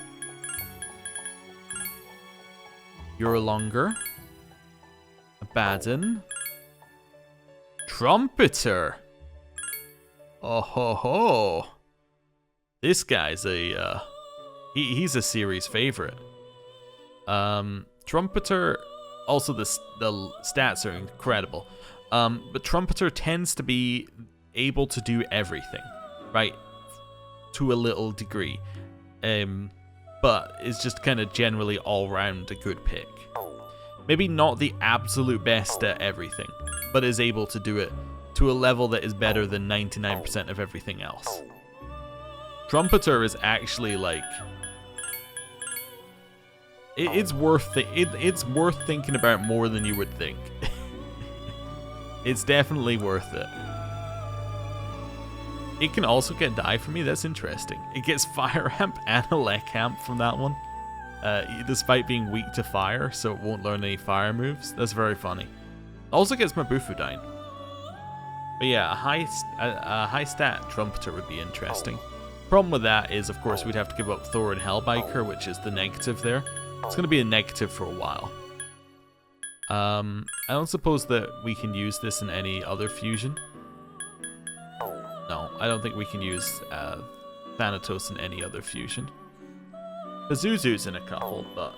[SPEAKER 1] You're longer. Abaddon. Trumpeter. Oh ho ho. This guy's a he's a series favorite. Trumpeter, also the stats are incredible. But Trumpeter tends to be able to do everything, right? To a little degree. But it's just kind of generally all round a good pick. Maybe not the absolute best at everything, but is able to do it to a level that is better than 99% of everything else. Trumpeter is actually like, it's worth thinking about more than you would think. It's definitely worth it. It can also get die from me. That's interesting. It gets fire amp and elect amp from that one, despite being weak to fire, so it won't learn any fire moves. That's very funny. Also gets Mabufu dying. But yeah, a high stat Trumpeter would be interesting. Problem with that is, of course, we'd have to give up Thor and Hellbiker, which is the negative there. It's going to be a negative for a while. I don't suppose that we can use this in any other fusion. No, I don't think we can use Thanatos in any other fusion. Pazuzu's in a couple, but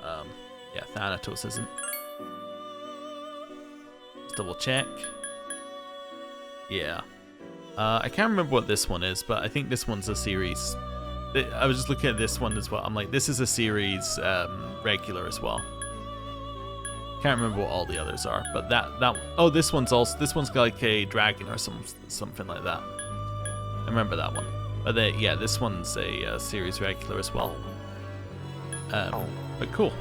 [SPEAKER 1] yeah, Thanatos isn't. Let's double check. Yeah. I can't remember what this one is, but I think this one's a series. I was just looking at this one as well. I'm like, this is a series regular as well. Can't remember what all the others are, but oh, this one's got like a dragon or something like that. I remember that one. But yeah, this one's a series regular as well. But cool.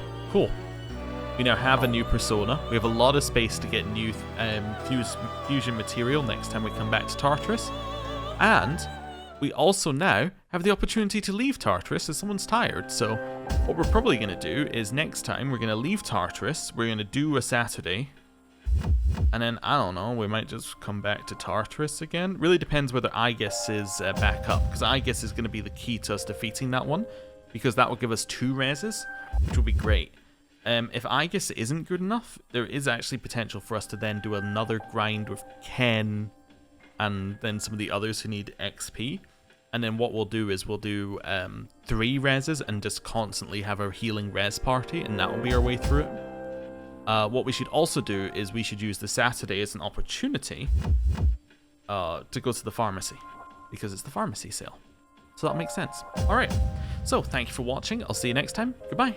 [SPEAKER 1] We now have a new persona. We have a lot of space to get new fusion material next time we come back to Tartarus. And we also now have the opportunity to leave Tartarus if someone's tired. So what we're probably going to do is next time we're going to leave Tartarus. We're going to do a Saturday. And then, I don't know, we might just come back to Tartarus again. Really depends whether Aegis is back up. Because Aegis is going to be the key to us defeating that one. Because that will give us 2 reses, which will be great. If Aegis isn't good enough, there is actually potential for us to then do another grind with Ken and then some of the others who need XP. And then what we'll do is we'll do 3 reses and just constantly have our healing res party, and that will be our way through it. What we should also do is we should use the Saturday as an opportunity to go to the pharmacy, because it's the pharmacy sale. So that makes sense. Alright, so thank you for watching. I'll see you next time. Goodbye.